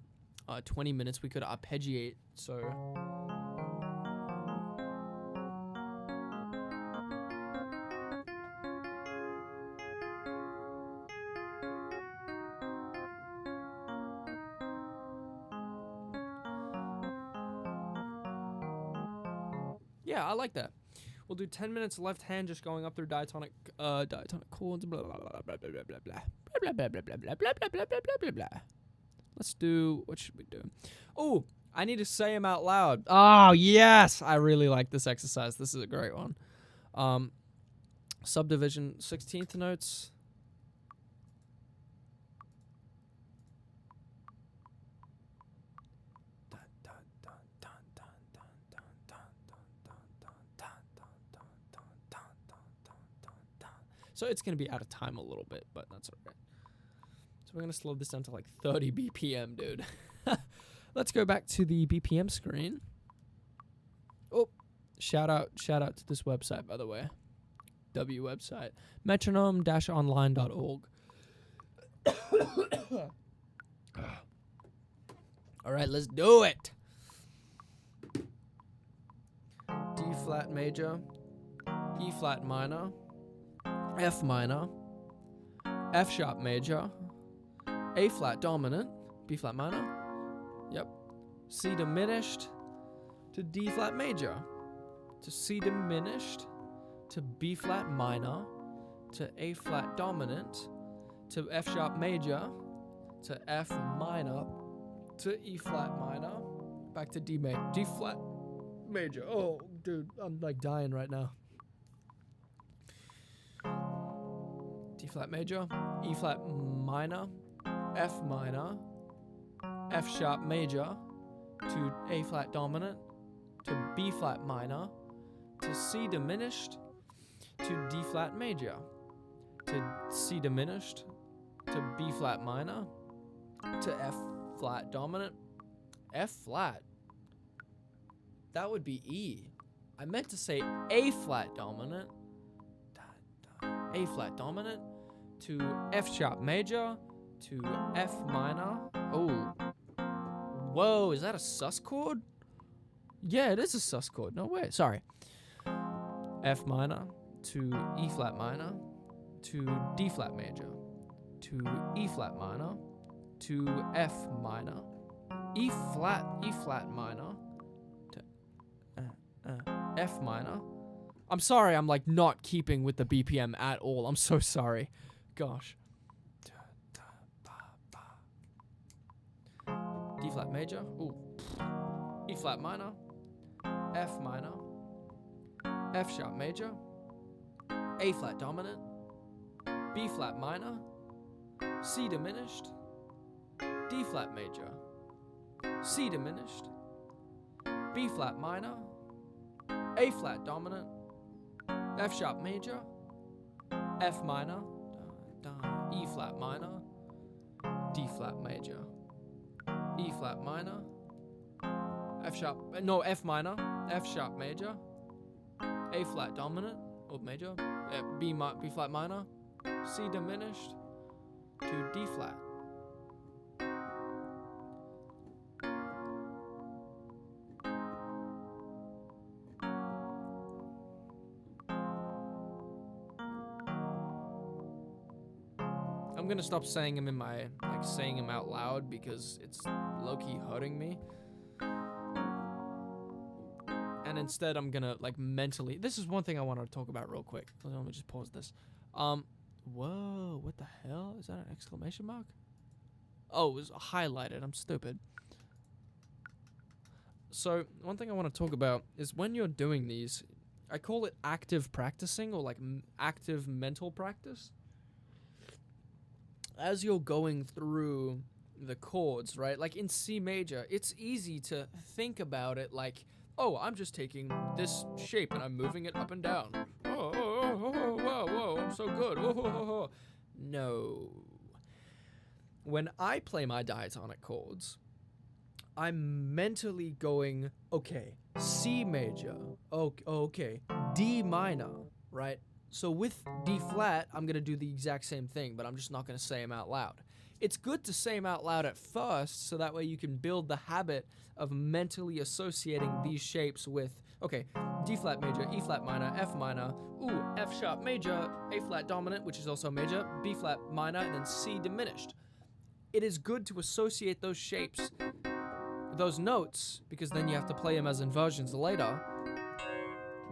20 minutes, we could arpeggiate, so... Yeah, I like that. We'll do 10 minutes left hand, just going up through diatonic chords, blah, blah, blah, blah, blah, blah, blah, blah, blah, blah, blah, blah, blah, blah, blah, blah, blah, blah. Let's do, what should we do? Oh, I need to say them out loud. Oh, yes! I really like this exercise. This is a great one. Subdivision, 16th notes. So it's going to be out of time a little bit, but that's all right. So we're going to slow this down to like 30 BPM, dude. Let's go back to the BPM screen. Oh, shout out to this website, by the way. W website. metronome-online.org. All right, let's do it. D flat major, E flat minor, F minor, F sharp major, A flat dominant, B flat minor, yep, C diminished to D flat major, to C diminished to B flat minor, to A flat dominant, to F sharp major, to F minor, to E flat minor, back to D flat major. Oh, dude, I'm like dying right now. D flat major, E flat minor, F minor, F sharp major, to A flat dominant, to B flat minor, to C diminished, to D flat major, to C diminished, to B flat minor, to F flat dominant, F flat. That would be E. I meant to say A flat dominant, A flat dominant, to F sharp major, to F minor. Oh. Whoa, is that a sus chord? Yeah, it is a sus chord. No way. Sorry. F minor, to E flat minor, to D flat major, to E flat minor, to F minor, E flat minor, to F minor. I'm sorry, I'm like not keeping with the BPM at all. I'm so sorry. Gosh. D flat major. Ooh. E flat minor. F minor. F sharp major. A flat dominant. B flat minor. C diminished. D flat major. C diminished. B flat minor. A flat dominant. F sharp major. F minor. E flat minor. D flat major. E flat minor. F sharp. No, F minor. F sharp major. A flat dominant or major. B flat minor. C diminished to D flat. I'm gonna stop saying them in my, like, saying them out loud because it's low-key hurting me. And instead I'm gonna, like, mentally, this is one thing I want to talk about real quick. Let me just pause this. Whoa, what the hell? Is that an exclamation mark? Oh, it was highlighted. I'm stupid. So, one thing I want to talk about is when you're doing these, I call it active practicing, or like active mental practice. As you're going through the chords, right? Like in C major, it's easy to think about it like, oh, I'm just taking this shape and I'm moving it up and down. Oh, whoa, whoa, I'm so good. Whoa. No. When I play my diatonic chords, I'm mentally going, okay, C major, okay, D minor, right? So with D flat, I'm gonna do the exact same thing, but I'm just not gonna say them out loud. It's good to say them out loud at first, so that way you can build the habit of mentally associating these shapes with, okay, D flat major, E flat minor, F minor, ooh, F sharp major, A flat dominant, which is also major, B flat minor, and then C diminished. It is good to associate those shapes, those notes, because then you have to play them as inversions later.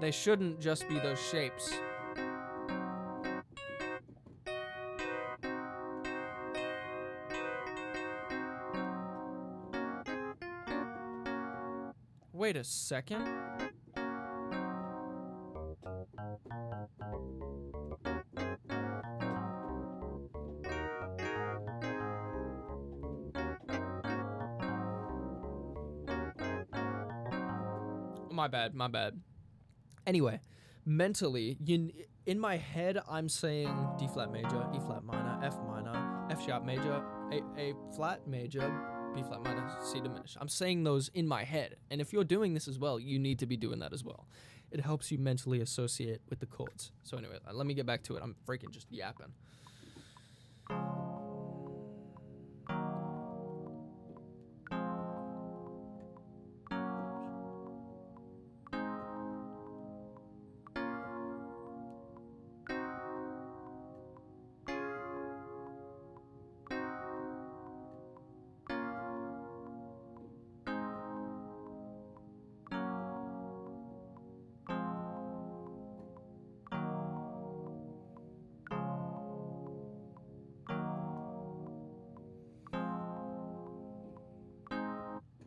They shouldn't just be those shapes. Wait a second. My bad. Anyway, mentally, in my head, I'm saying D flat major, E flat minor, F minor, F sharp major, A flat major, B flat minor, C diminished. I'm saying those in my head. And if you're doing this as well, you need to be doing that as well. It helps you mentally associate with the chords. So anyway, let me get back to it. I'm freaking just yapping.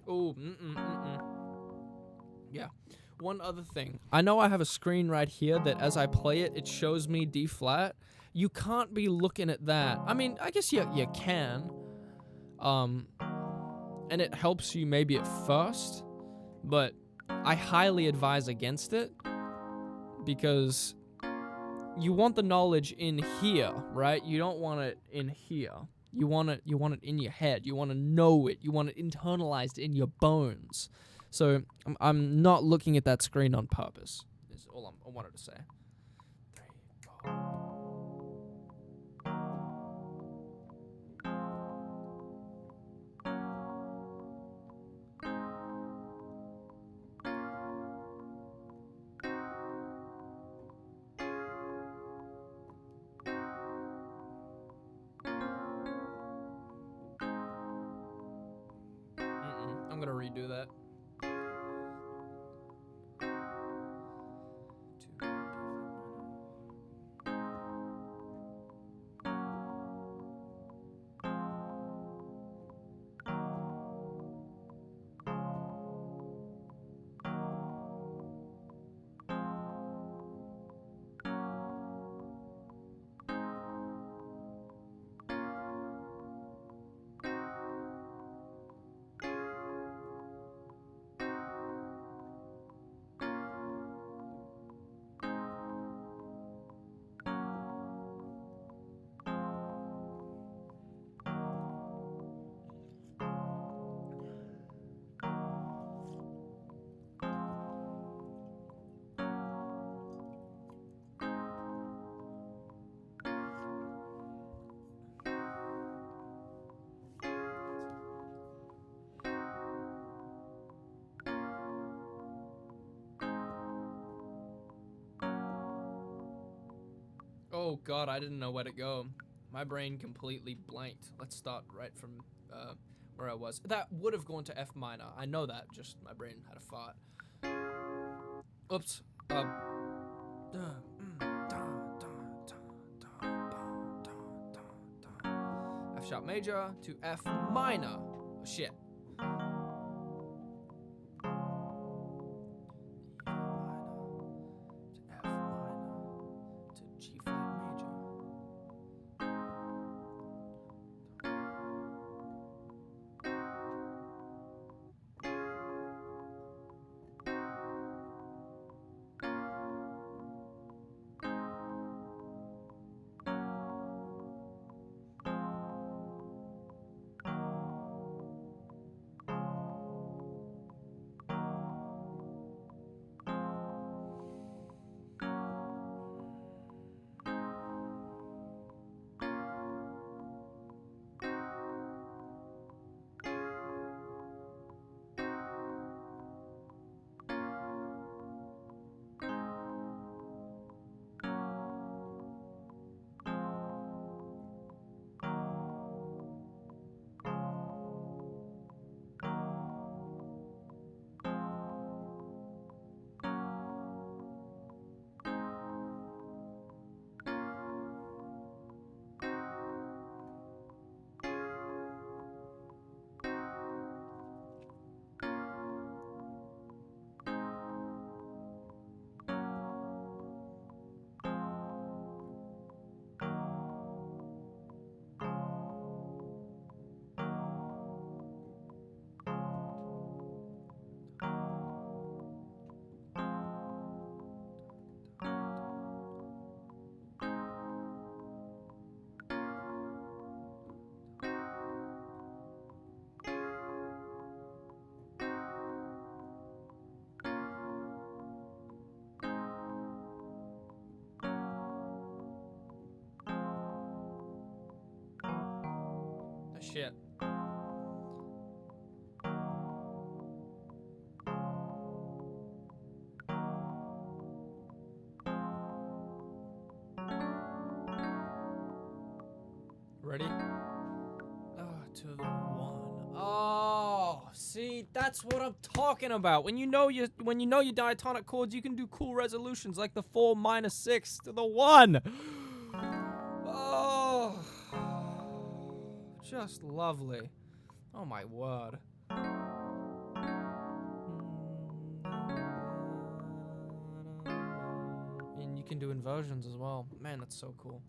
Oh, yeah. One other thing. I know I have a screen right here that as I play it, it shows me D flat. You can't be looking at that. I mean, I guess you can. And it helps you maybe at first, but I highly advise against it because you want the knowledge in here, right? You don't want it in here. You want it in your head. You want to know it. You want it internalized in your bones. So I'm not looking at that screen on purpose. Is all I wanted to say. 3, 4. I'm gonna redo that. Oh god, I didn't know where to go. My brain completely blanked. Let's start right from where I was. That would have gone to F minor. I know that, just my brain had a fart. Oops. F sharp major to F minor. Oh, shit. shit. Ready? Oh, to the 1. Oh, see, that's what I'm talking about. When you know your diatonic chords, you can do cool resolutions like the 4 minus 6 to the 1. Oh, just lovely. Oh my word. And you can do inversions as well. Man, that's so cool.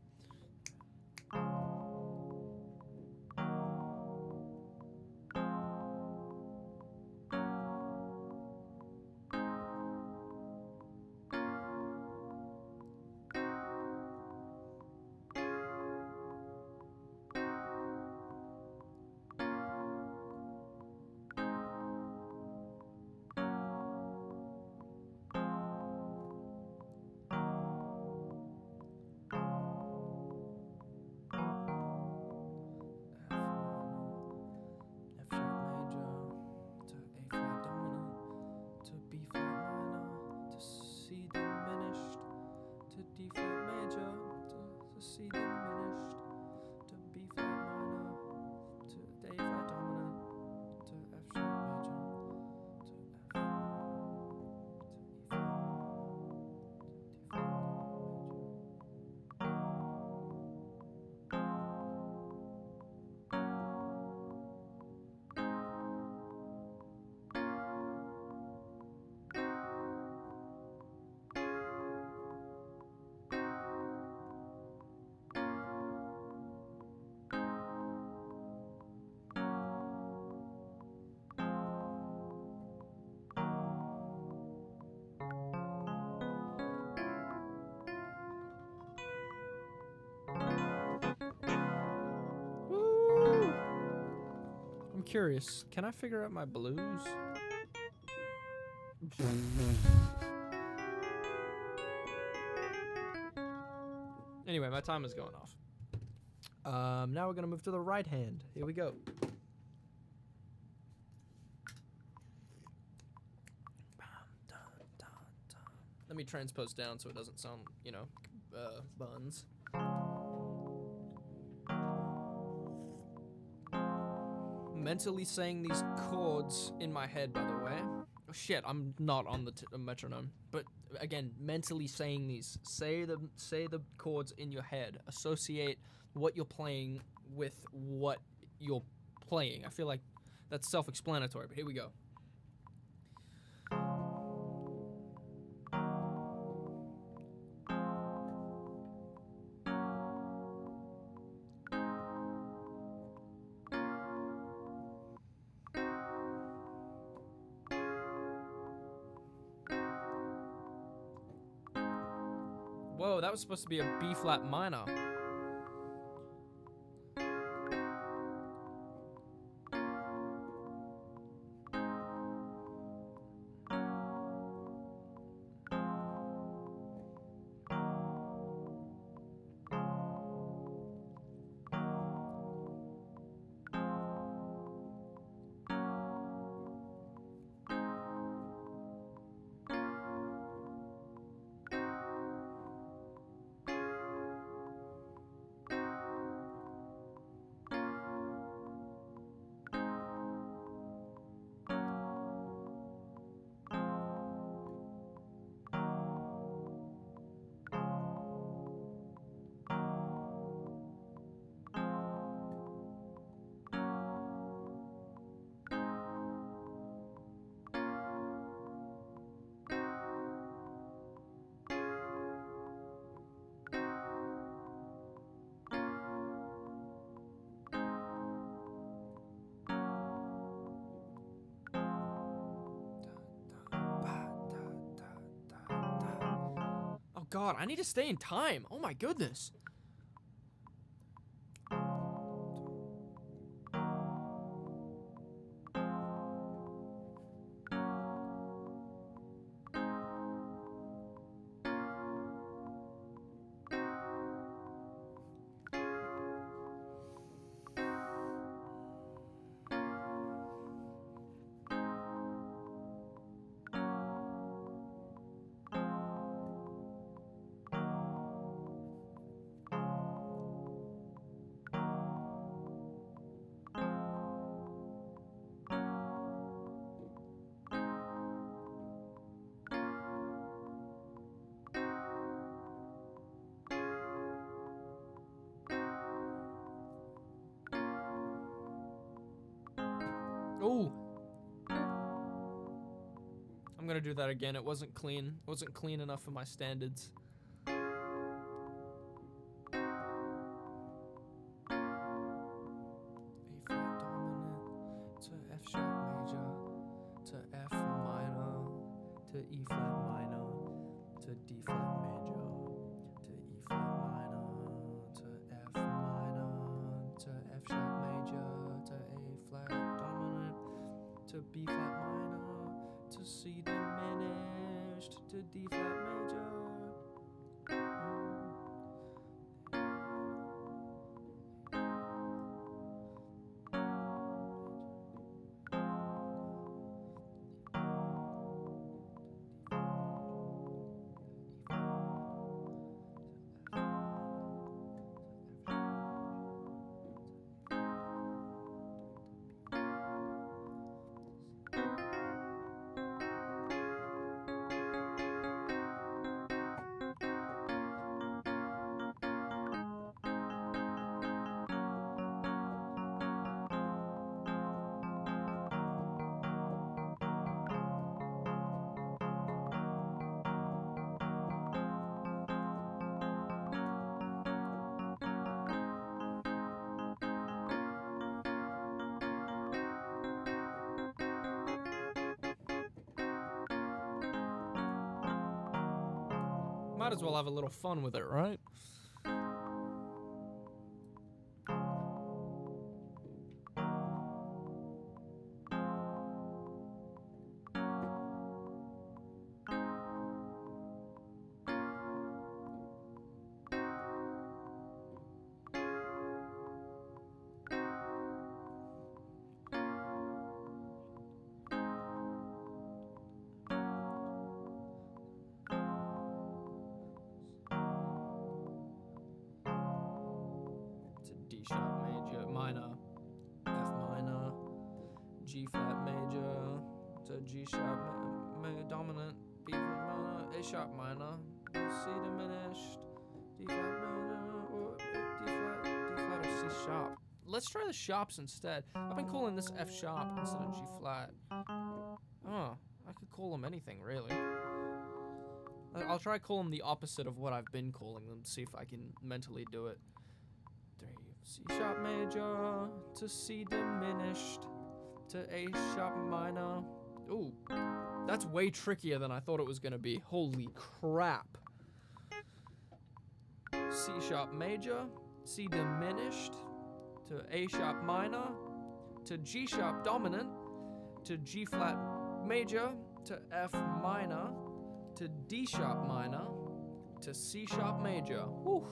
Woo! I'm curious, can I figure out my blues? Anyway, my timer's going off. Now we're gonna move to the right hand. Here we go. Let me transpose down so it doesn't sound, you know, buns. Mentally saying these chords in my head, by the way. Oh, shit, I'm not on the metronome. But again, mentally saying these. Say the chords in your head. Associate what you're playing with what you're playing. I feel like that's self-explanatory, but here we go. Whoa, that was supposed to be a B flat minor. Oh god, I need to stay in time. Oh my goodness. Ooh. I'm gonna do that again. It wasn't clean. It wasn't clean enough for my standards. E flat minor to D flat major to E flat minor to F minor to F sharp major to A flat dominant to B flat minor to C diminished to D flat major. Might as well have a little fun with it, right? D sharp major, minor, F minor, G flat major, to G sharp dominant, B flat minor, A sharp minor, C diminished, D flat major, or D flat or C sharp. Let's try the sharps instead. I've been calling this F sharp instead of G flat. Oh, I could call them anything really. I'll try call them the opposite of what I've been calling them to see if I can mentally do it. C sharp major to C diminished to A sharp minor. Ooh, that's way trickier than I thought it was gonna be. Holy crap. C sharp major, C diminished to A sharp minor to G sharp dominant to G flat major to F minor to D sharp minor to C sharp major. Whew.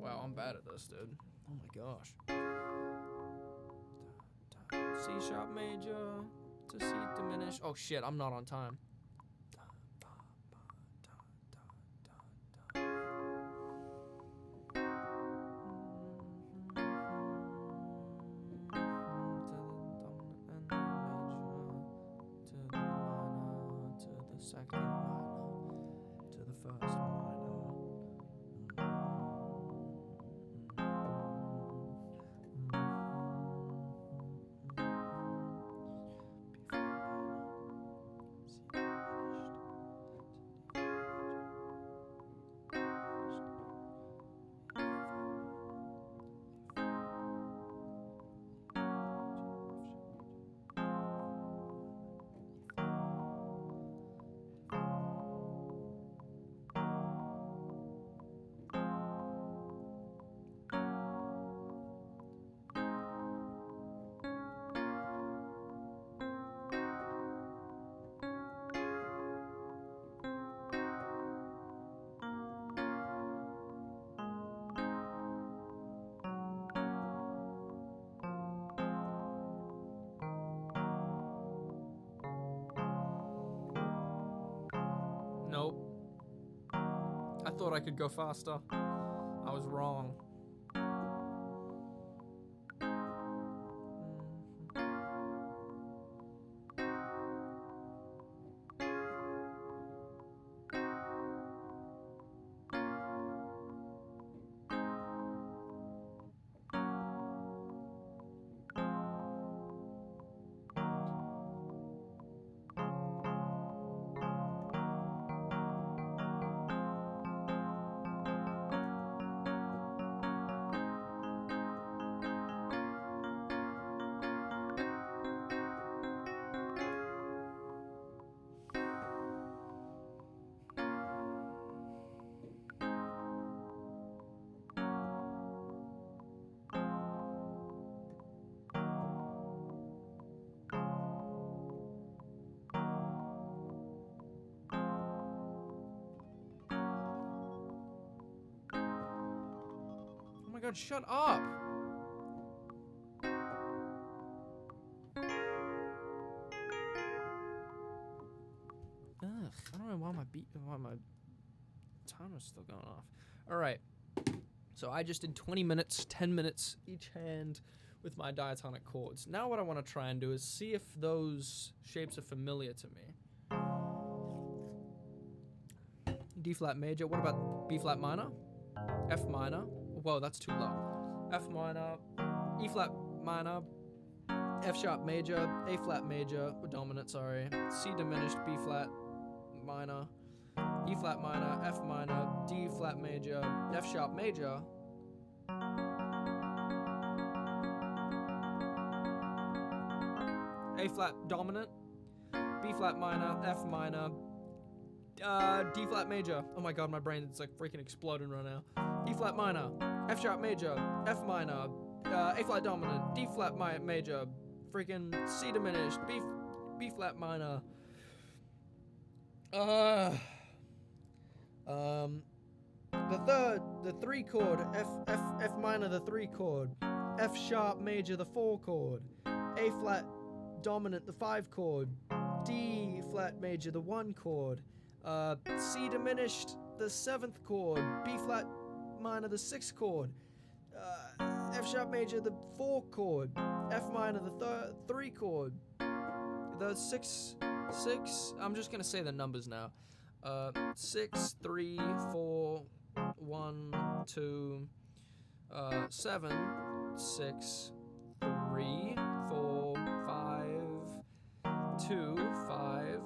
Wow, I'm bad at this, dude. Oh my gosh. C sharp major to C diminished. Oh shit, I'm not on time. Second minor to the first minor thought I could go faster. I was wrong. Oh my god, shut up! Ugh, I don't know why my timer's still going off. Alright. So I just did 20 minutes, 10 minutes each hand with my diatonic chords. Now what I want to try and do is see if those shapes are familiar to me. D flat major, what about B flat minor? F minor, whoa, that's too low. F minor, E flat minor, F sharp major, A flat major, dominant, sorry, C diminished, B flat minor, E flat minor, F minor, D flat major, F sharp major, A flat dominant, B flat minor, F minor, D flat major. Oh my god, my brain is like freaking exploding right now. E flat minor, F sharp major, F minor, A flat dominant, D flat major, freaking C diminished, B flat minor. The three chord, F minor, the three chord, F sharp major, the four chord, A flat dominant, the five chord, D flat major, the one chord, C diminished, the seventh chord, B flat minor, the sixth chord, F sharp major, the four chord, F minor, the three chord, the six, I'm just gonna say the numbers now. 6, 3, 4, 1, 2, 7, 6, 3, 4, 5, 2, 5,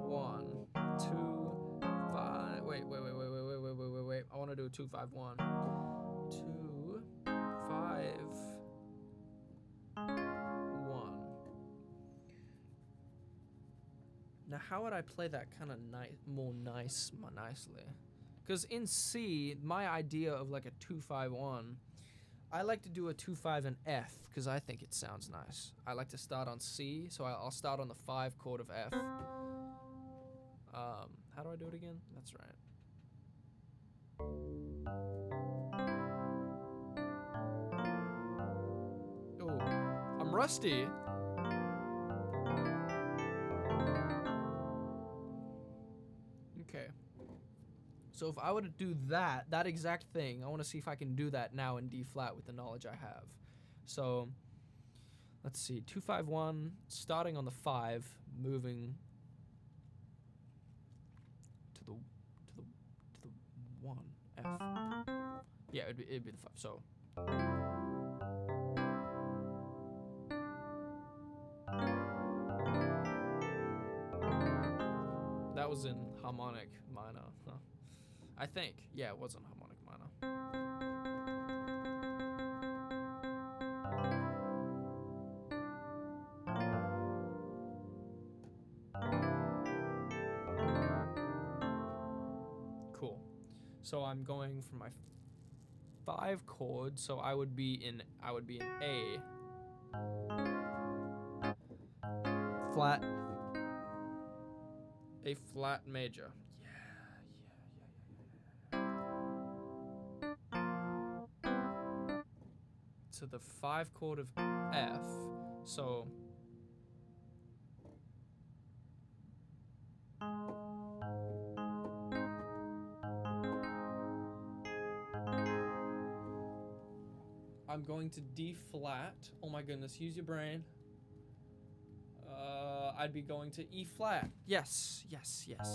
1, 2, 5. Wait. I want to do 2, 5, 1. 2, 5, 1. Now, how would I play that kind of more nicely? Because in C, my idea of like a 2, 5, 1, I like to do a 2, 5 and F because I think it sounds nice. I like to start on C, so I'll start on the 5 chord of F. How do I do it again? That's right. Oh, I'm rusty. Okay. So if I were to do that exact thing, I want to see if I can do that now in D flat with the knowledge I have. So let's see, 2, 5, 1, starting on the 5, moving to the 1 F. Yeah, it'd be the 5. So that was in harmonic minor, huh? I think. Yeah, it was in harmonic minor. Cool. So I'm going for my 5 chord, so I would be in A. Flat. A flat major. To the 5 chord of F, so I'm going to D flat. Oh my goodness, use your brain. I'd be going to E flat. Yes, yes, yes.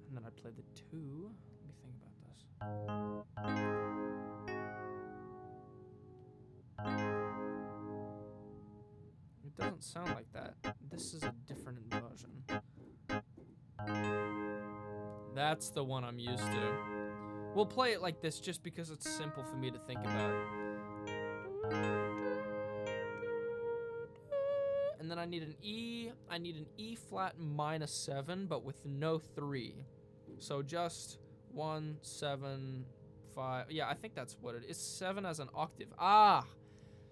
And then I'd play the 2. Let me think about this. It doesn't sound like that. This is a different inversion. That's the one I'm used to. We'll play it like this just because it's simple for me to think about. And then I need an E flat minus 7, but with no 3. So just 1, 7, 5. Yeah, I think that's what it is. 7 as an octave. Ah!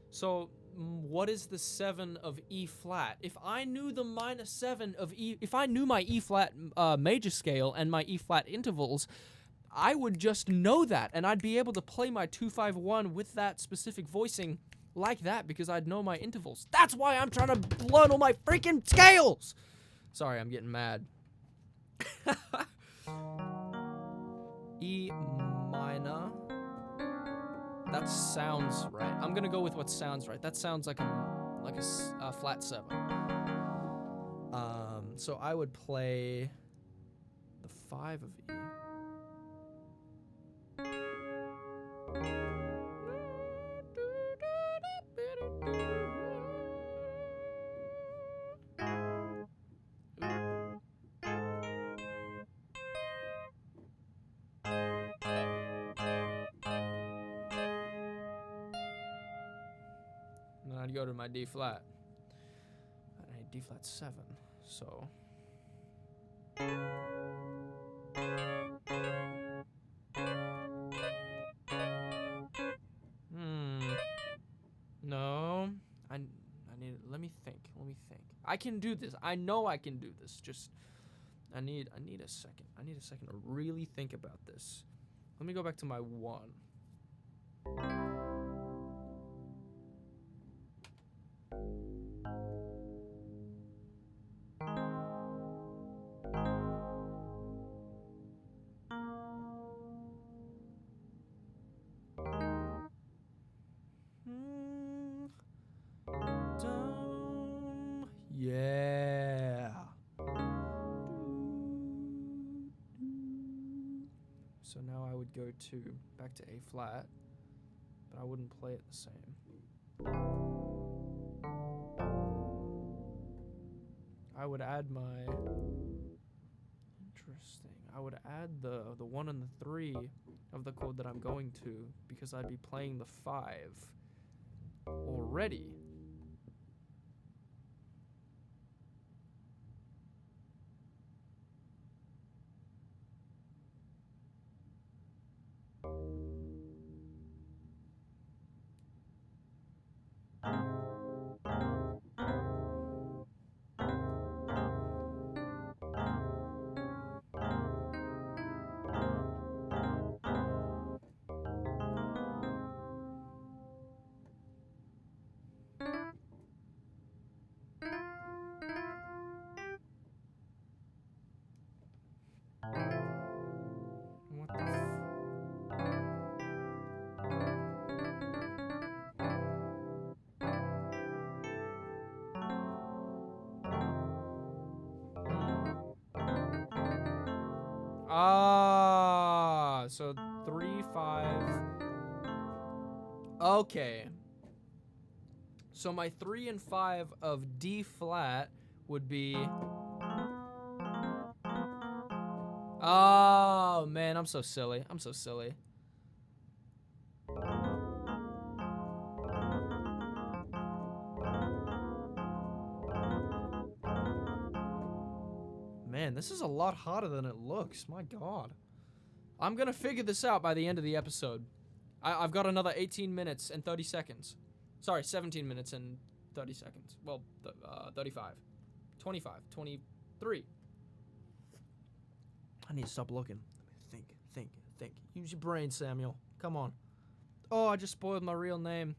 So what is the 7 of E flat? If I knew the minus 7 of E, if I knew my E flat major scale and my E flat intervals, I would just know that, and I'd be able to play my 2-5-1 with that specific voicing like that because I'd know my intervals. That's why I'm trying to learn all my freaking scales! Sorry, I'm getting mad. E minor. That sounds right. I'm gonna go with what sounds right. That sounds like a flat 7. So I would play the 5 of E. And then I'd go to my D flat. And I need D flat 7. So no. I need, let me think. I can do this. I know I can do this. Just I need a second. I need a second to really think about this. Let me go back to my 1. Yeah. So now I would go back to A flat, but I wouldn't play it the same. I would add my, interesting. I would add the 1 and the 3 of the chord that I'm going to because I'd be playing the 5 already. What the so 3, 5. Okay. So my 3 and 5 of D flat would be. Oh man, I'm so silly. Man, this is a lot harder than it looks. My God. I'm gonna figure this out by the end of the episode. I've got another 18 minutes and 30 seconds. Sorry, 17 minutes and 30 seconds. Well, 35. 25. 23. I need to stop looking. Think. Use your brain, Samuel. Come on. Oh, I just spoiled my real name.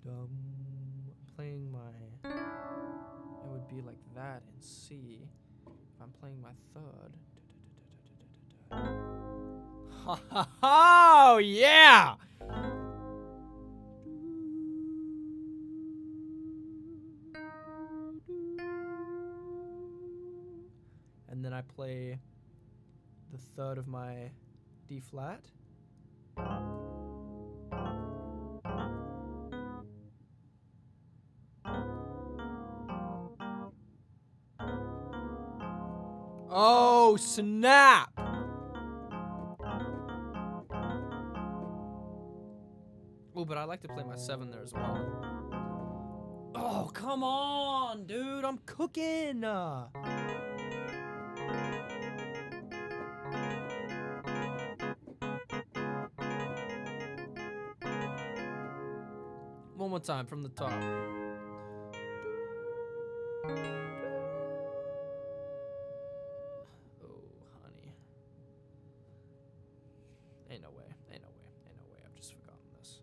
I'm playing my flat in C, if I'm playing my third. Oh, yeah! And then I play the third of my D flat. Oh, snap! Oh, but I like to play my 7 there as well. Oh, come on, dude. I'm cooking. One more time from the top. Oh, honey. Ain't no way. Ain't no way. Ain't no way. I've just forgotten this.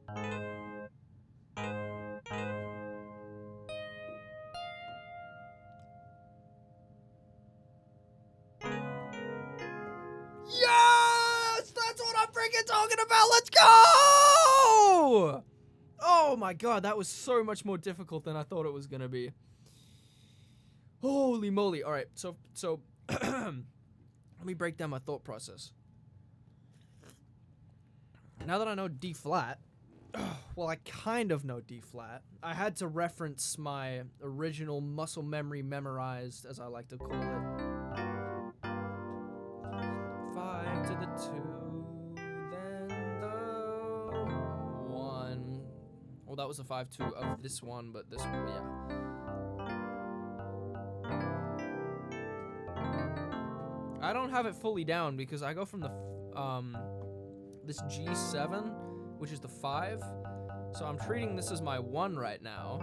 Yes! That's what I'm freaking talking about! Let's go! Oh my god, that was so much more difficult than I thought it was gonna be. Holy moly. Alright, so let me break down my thought process. Now that I know D flat, well, I kind of know D flat. I had to reference my original muscle memory memorized, as I like to call it. 5 to the 2, then the 1. Well, that was the 5-2 of this one, but this one, yeah. I don't have it fully down because I go from the this G7, which is the 5. So I'm treating this as my 1 right now.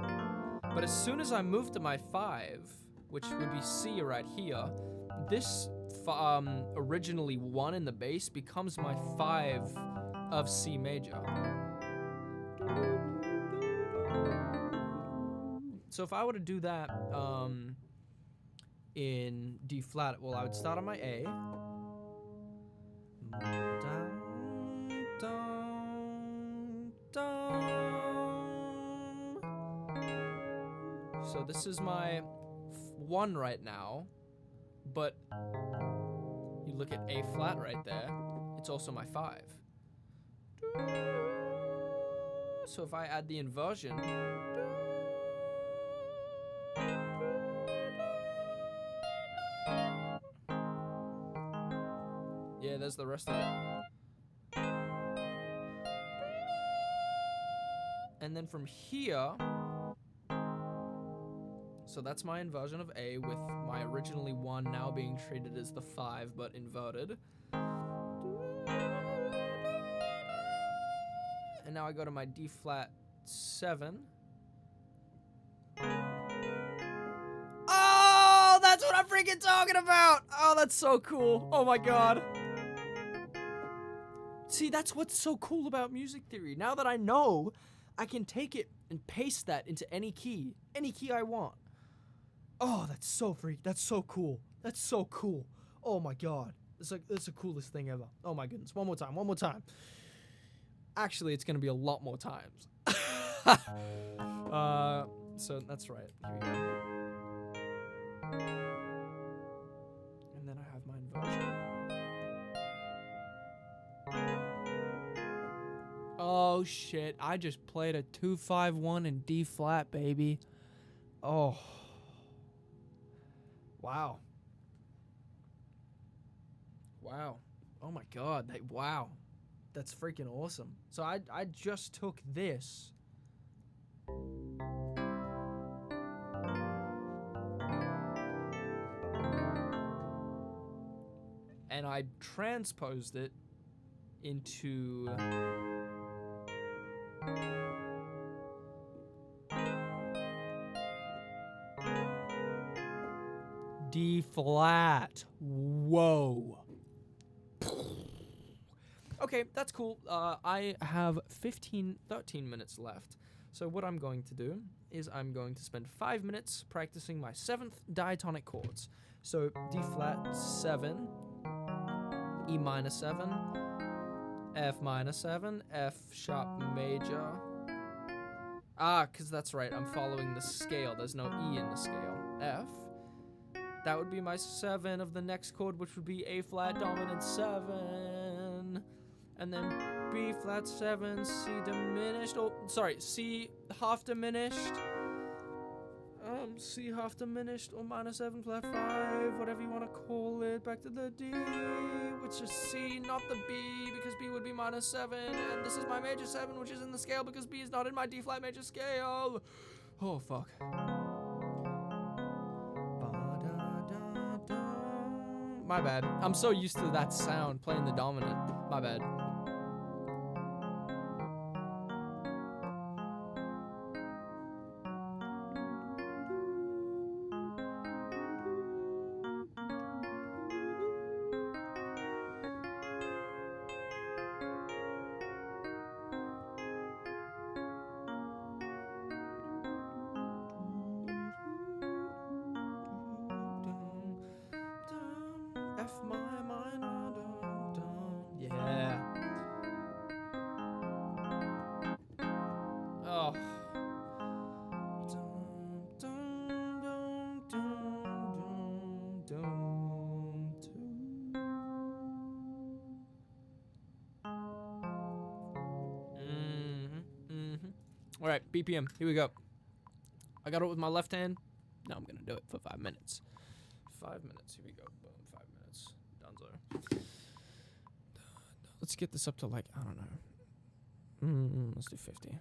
But as soon as I move to my 5, which would be C right here, this originally 1 in the bass becomes my 5 of C major. So if I were to do that in D flat, well, I would start on my A. So this is my 1 right now, but you look at A flat right there, it's also my 5. So if I add the inversion, yeah, there's the rest of it. And then from here, so that's my inversion of A with my originally 1 now being treated as the 5 but inverted. And now I go to my D flat 7. Oh, that's what I'm freaking talking about! Oh, that's so cool. Oh my god. See, that's what's so cool about music theory. Now that I know, I can take it and paste that into any key I want. Oh, that's so that's so cool. That's so cool. Oh my god. It's like, that's the coolest thing ever. Oh my goodness. One more time. Actually, it's gonna be a lot more times. So that's right. Here we go. And then I have my inversion. Oh shit, I just played a 2-5-1 in D flat, baby. Oh. Wow. Wow. Oh my god, wow. That's freaking awesome. So I just took this and I transposed it into D flat. Whoa. Okay, that's cool. I have 13 minutes left. So what I'm going to do is I'm going to spend 5 minutes practicing my 7th diatonic chords. So D flat 7, E minor 7, F minor 7, F sharp major. Because that's right, I'm following the scale. There's no E in the scale. F. That would be my 7 of the next chord, which would be A flat dominant 7. And then B flat 7, C diminished. Oh, sorry, C half diminished. C half diminished or minor 7 flat 5, whatever you want to call it. Back to the D, which is C, not the B, because B would be minor 7. And this is my major 7, which is in the scale because B is not in my D flat major scale. Oh, fuck. My bad. I'm so used to that sound playing the dominant. My bad. F my minor, yeah. Oh. All right, BPM. Here we go. I got it with my left hand. Now I'm gonna do it for 5 minutes. 5 minutes. Here we go. Boom. 5 minutes. Donezo. Let's get this up to like, I don't know. Let's do 50.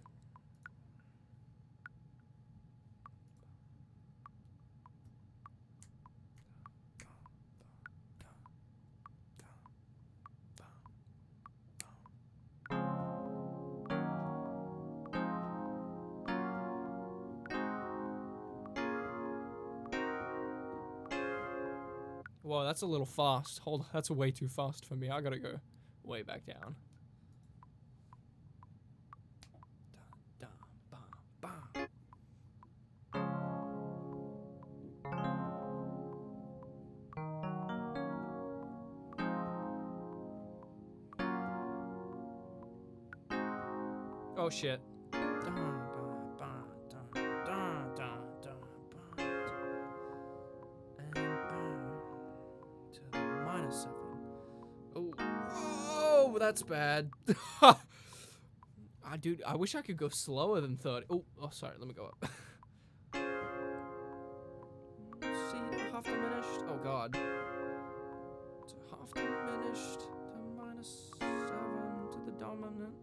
Whoa, that's a little fast. Hold on, that's way too fast for me. I gotta go way back down. Oh shit. Oh, that's bad. Dude, I wish I could go slower than 30. Oh, sorry, let me go up. C to half diminished. Oh god. To half diminished to minus 7 to the dominant.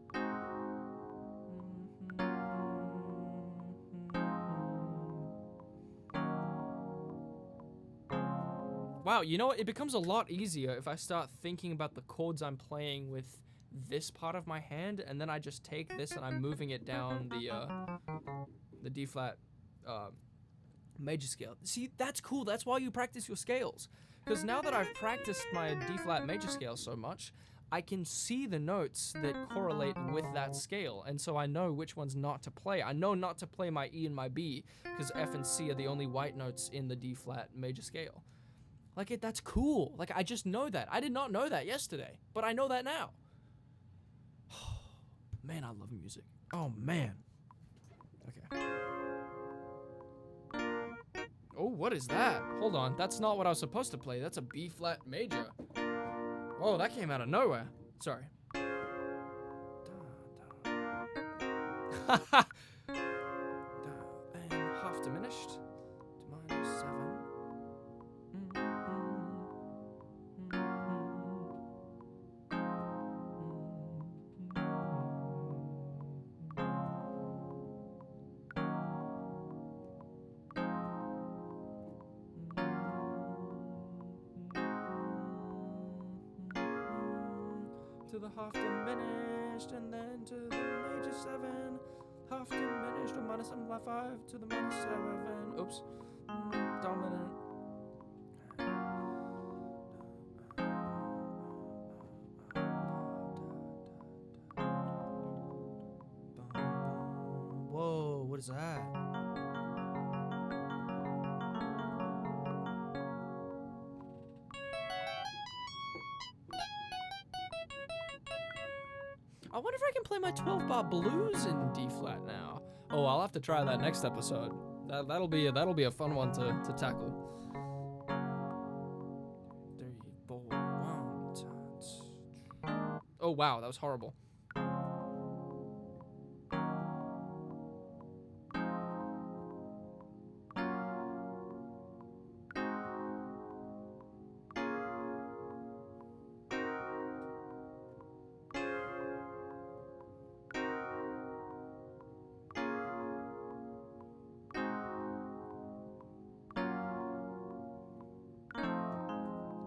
Wow, you know what? It becomes a lot easier if I start thinking about the chords I'm playing with this part of my hand, and then I just take this and I'm moving it down the D flat major scale. See, that's cool. That's why you practice your scales. Because now that I've practiced my D flat major scale so much, I can see the notes that correlate with that scale, and so I know which ones not to play. I know not to play my E and my B, because F and C are the only white notes in the D flat major scale. Like, that's cool. Like, I just know that. I did not know that yesterday, but I know that now. Man, I love music. Oh, man. Okay. Oh, what is that? Hold on. That's not what I was supposed to play. That's a B flat major. Whoa, that came out of nowhere. Sorry. And half diminished to minus 7. To the half diminished, and then to the major 7, half diminished, or minus 7 flat 5 to the minus 7. Oops, dominant. Whoa. is that? I wonder if I can play my 12-bar blues in D flat now. Oh, I'll have to try that next episode. That'll be a fun one to tackle. 3, 4, 1, 2. Oh wow, that was horrible.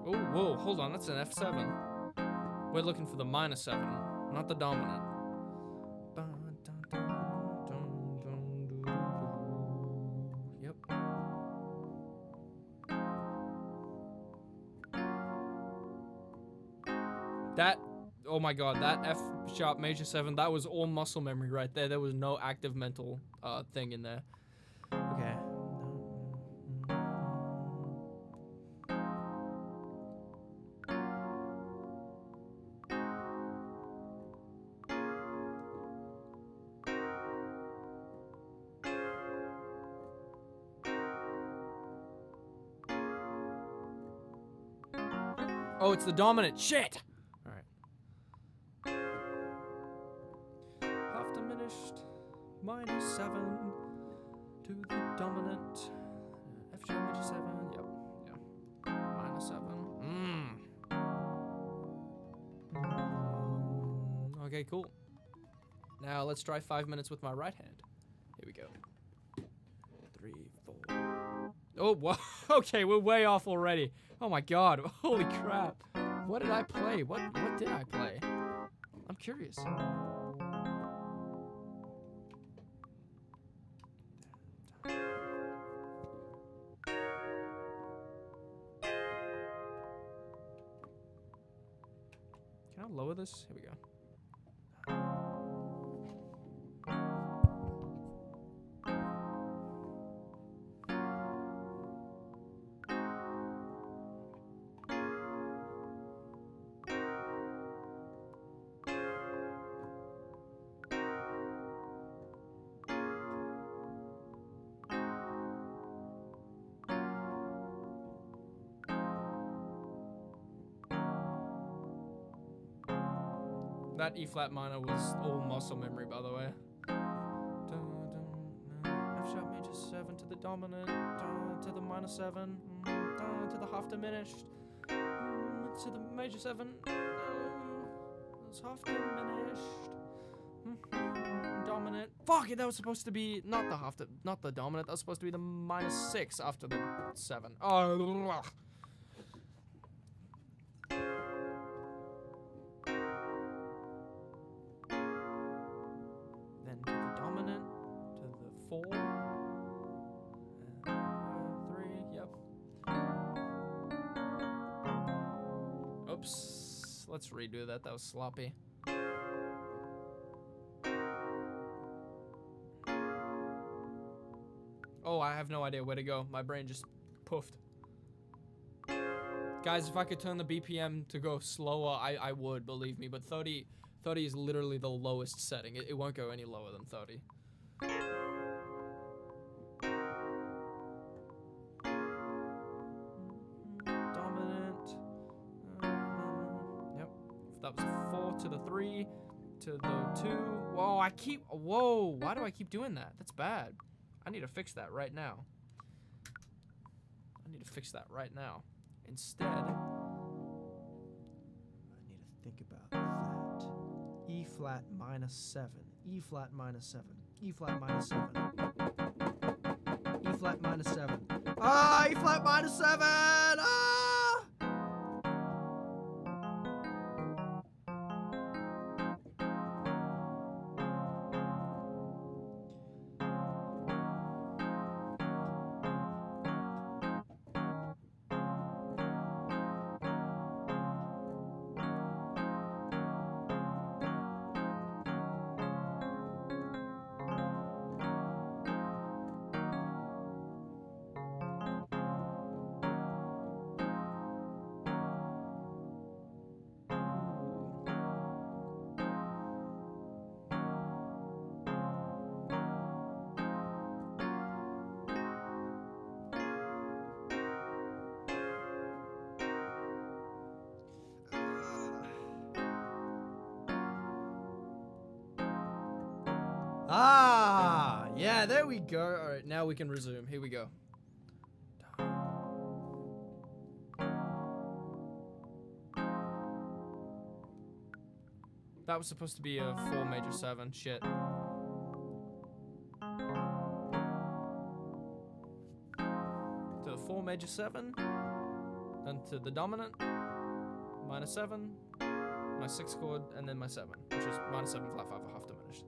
Oh, whoa, hold on, that's an F7. We're looking for the minor 7, not the dominant. Yep. That, oh my god, that F sharp major 7, that was all muscle memory right there. There was no active mental thing in there. Okay. Oh, it's the dominant. Shit! Alright. Half diminished. Minus 7 to the dominant. F sharp major 7. Yep. Yep. Minus 7. Okay, cool. Now let's try 5 minutes with my right hand. Here we go. 3, 4. Oh, whoa. Okay, we're way off already. Oh my god. Holy crap. What did I play? What did I play? I'm curious. Can I lower this? Here we go. That E flat minor was all muscle memory, by the way. F sharp major 7 to the dominant, to the minor 7, to the half diminished, to the major 7. It's half diminished. Dominant. Fuck it, that was supposed to be not the dominant. That was supposed to be the minus 6 after the 7. Oh. Then to the dominant, to the 4, and 3. Yep. Oops. Let's redo that. That was sloppy. Oh, I have no idea where to go. My brain just poofed. Guys, if I could turn the BPM to go slower, I would, believe me. But 30 is literally the lowest setting. It won't go any lower than 30. Dominant. Yep. That was 4 to the 3, to the 2. Whoa, whoa, why do I keep doing that? That's bad. I need to fix that right now. Instead, I need to think about that. E flat minus 7. E flat minus 7. E flat minus 7. E flat minus 7. Ah! E flat minus 7! Ah! Ah, yeah, there we go. All right, now we can resume. Here we go. That was supposed to be a 4 major 7. Shit. To the 4 major 7. Then to the dominant. Minor 7. My 6th chord, and then my 7, which is minor 7 flat 5 half diminished.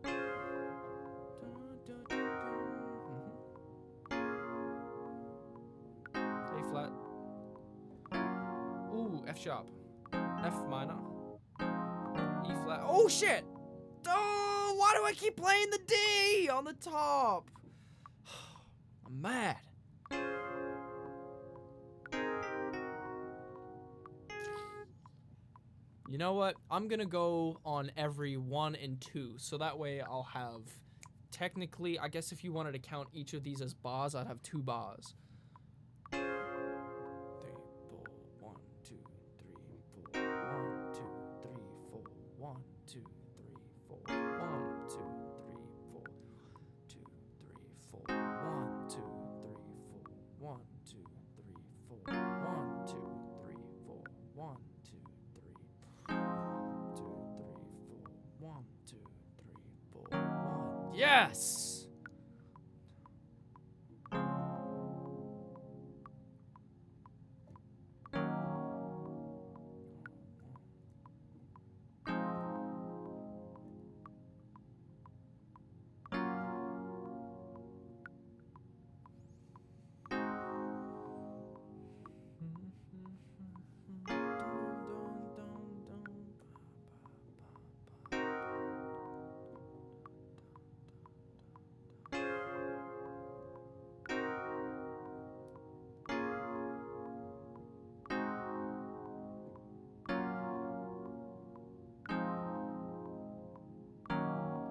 A flat. Ooh, F sharp. F minor. E flat. Oh shit! Oh, why do I keep playing the D on the top? I'm mad. You know what? I'm gonna go on every 1 and 2, so that way I'll have, technically, I guess if you wanted to count each of these as bars, I'd have 2 bars. 3, 4, 1, 2, 3, 4, 1, 2, 3, 4, 1, 2, 3, 4, 1, 2, 3, 4, 2, 3, 4, 1, 2, 3, 4, 1, 2, 3, 4, 1, 2, 3, 4, 1, 2, 3, 1, 2, 3, 4, 1. Yes!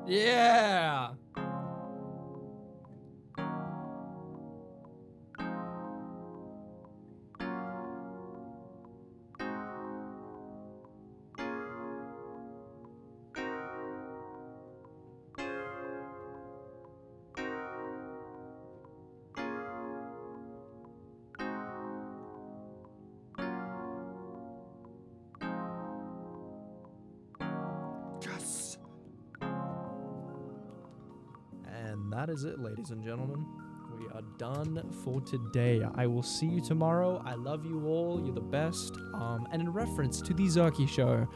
Yeah! Yes! And that is it, ladies and gentlemen. We are done for today. I will see you tomorrow. I love you all. You're the best. And in reference to the Zerky Show,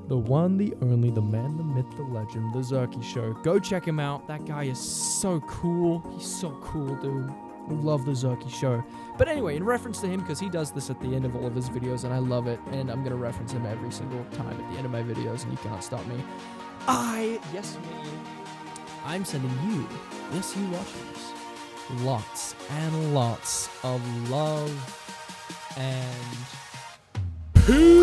the one, the only, the man, the myth, the legend, the Zerky Show. Go check him out. That guy is so cool. He's so cool, dude. I love the Zerky Show. But anyway, in reference to him, because he does this at the end of all of his videos, and I love it, and I'm going to reference him every single time at the end of my videos, and you can't stop me. I'm sending you, yes, you watchers, lots and lots of love and peace.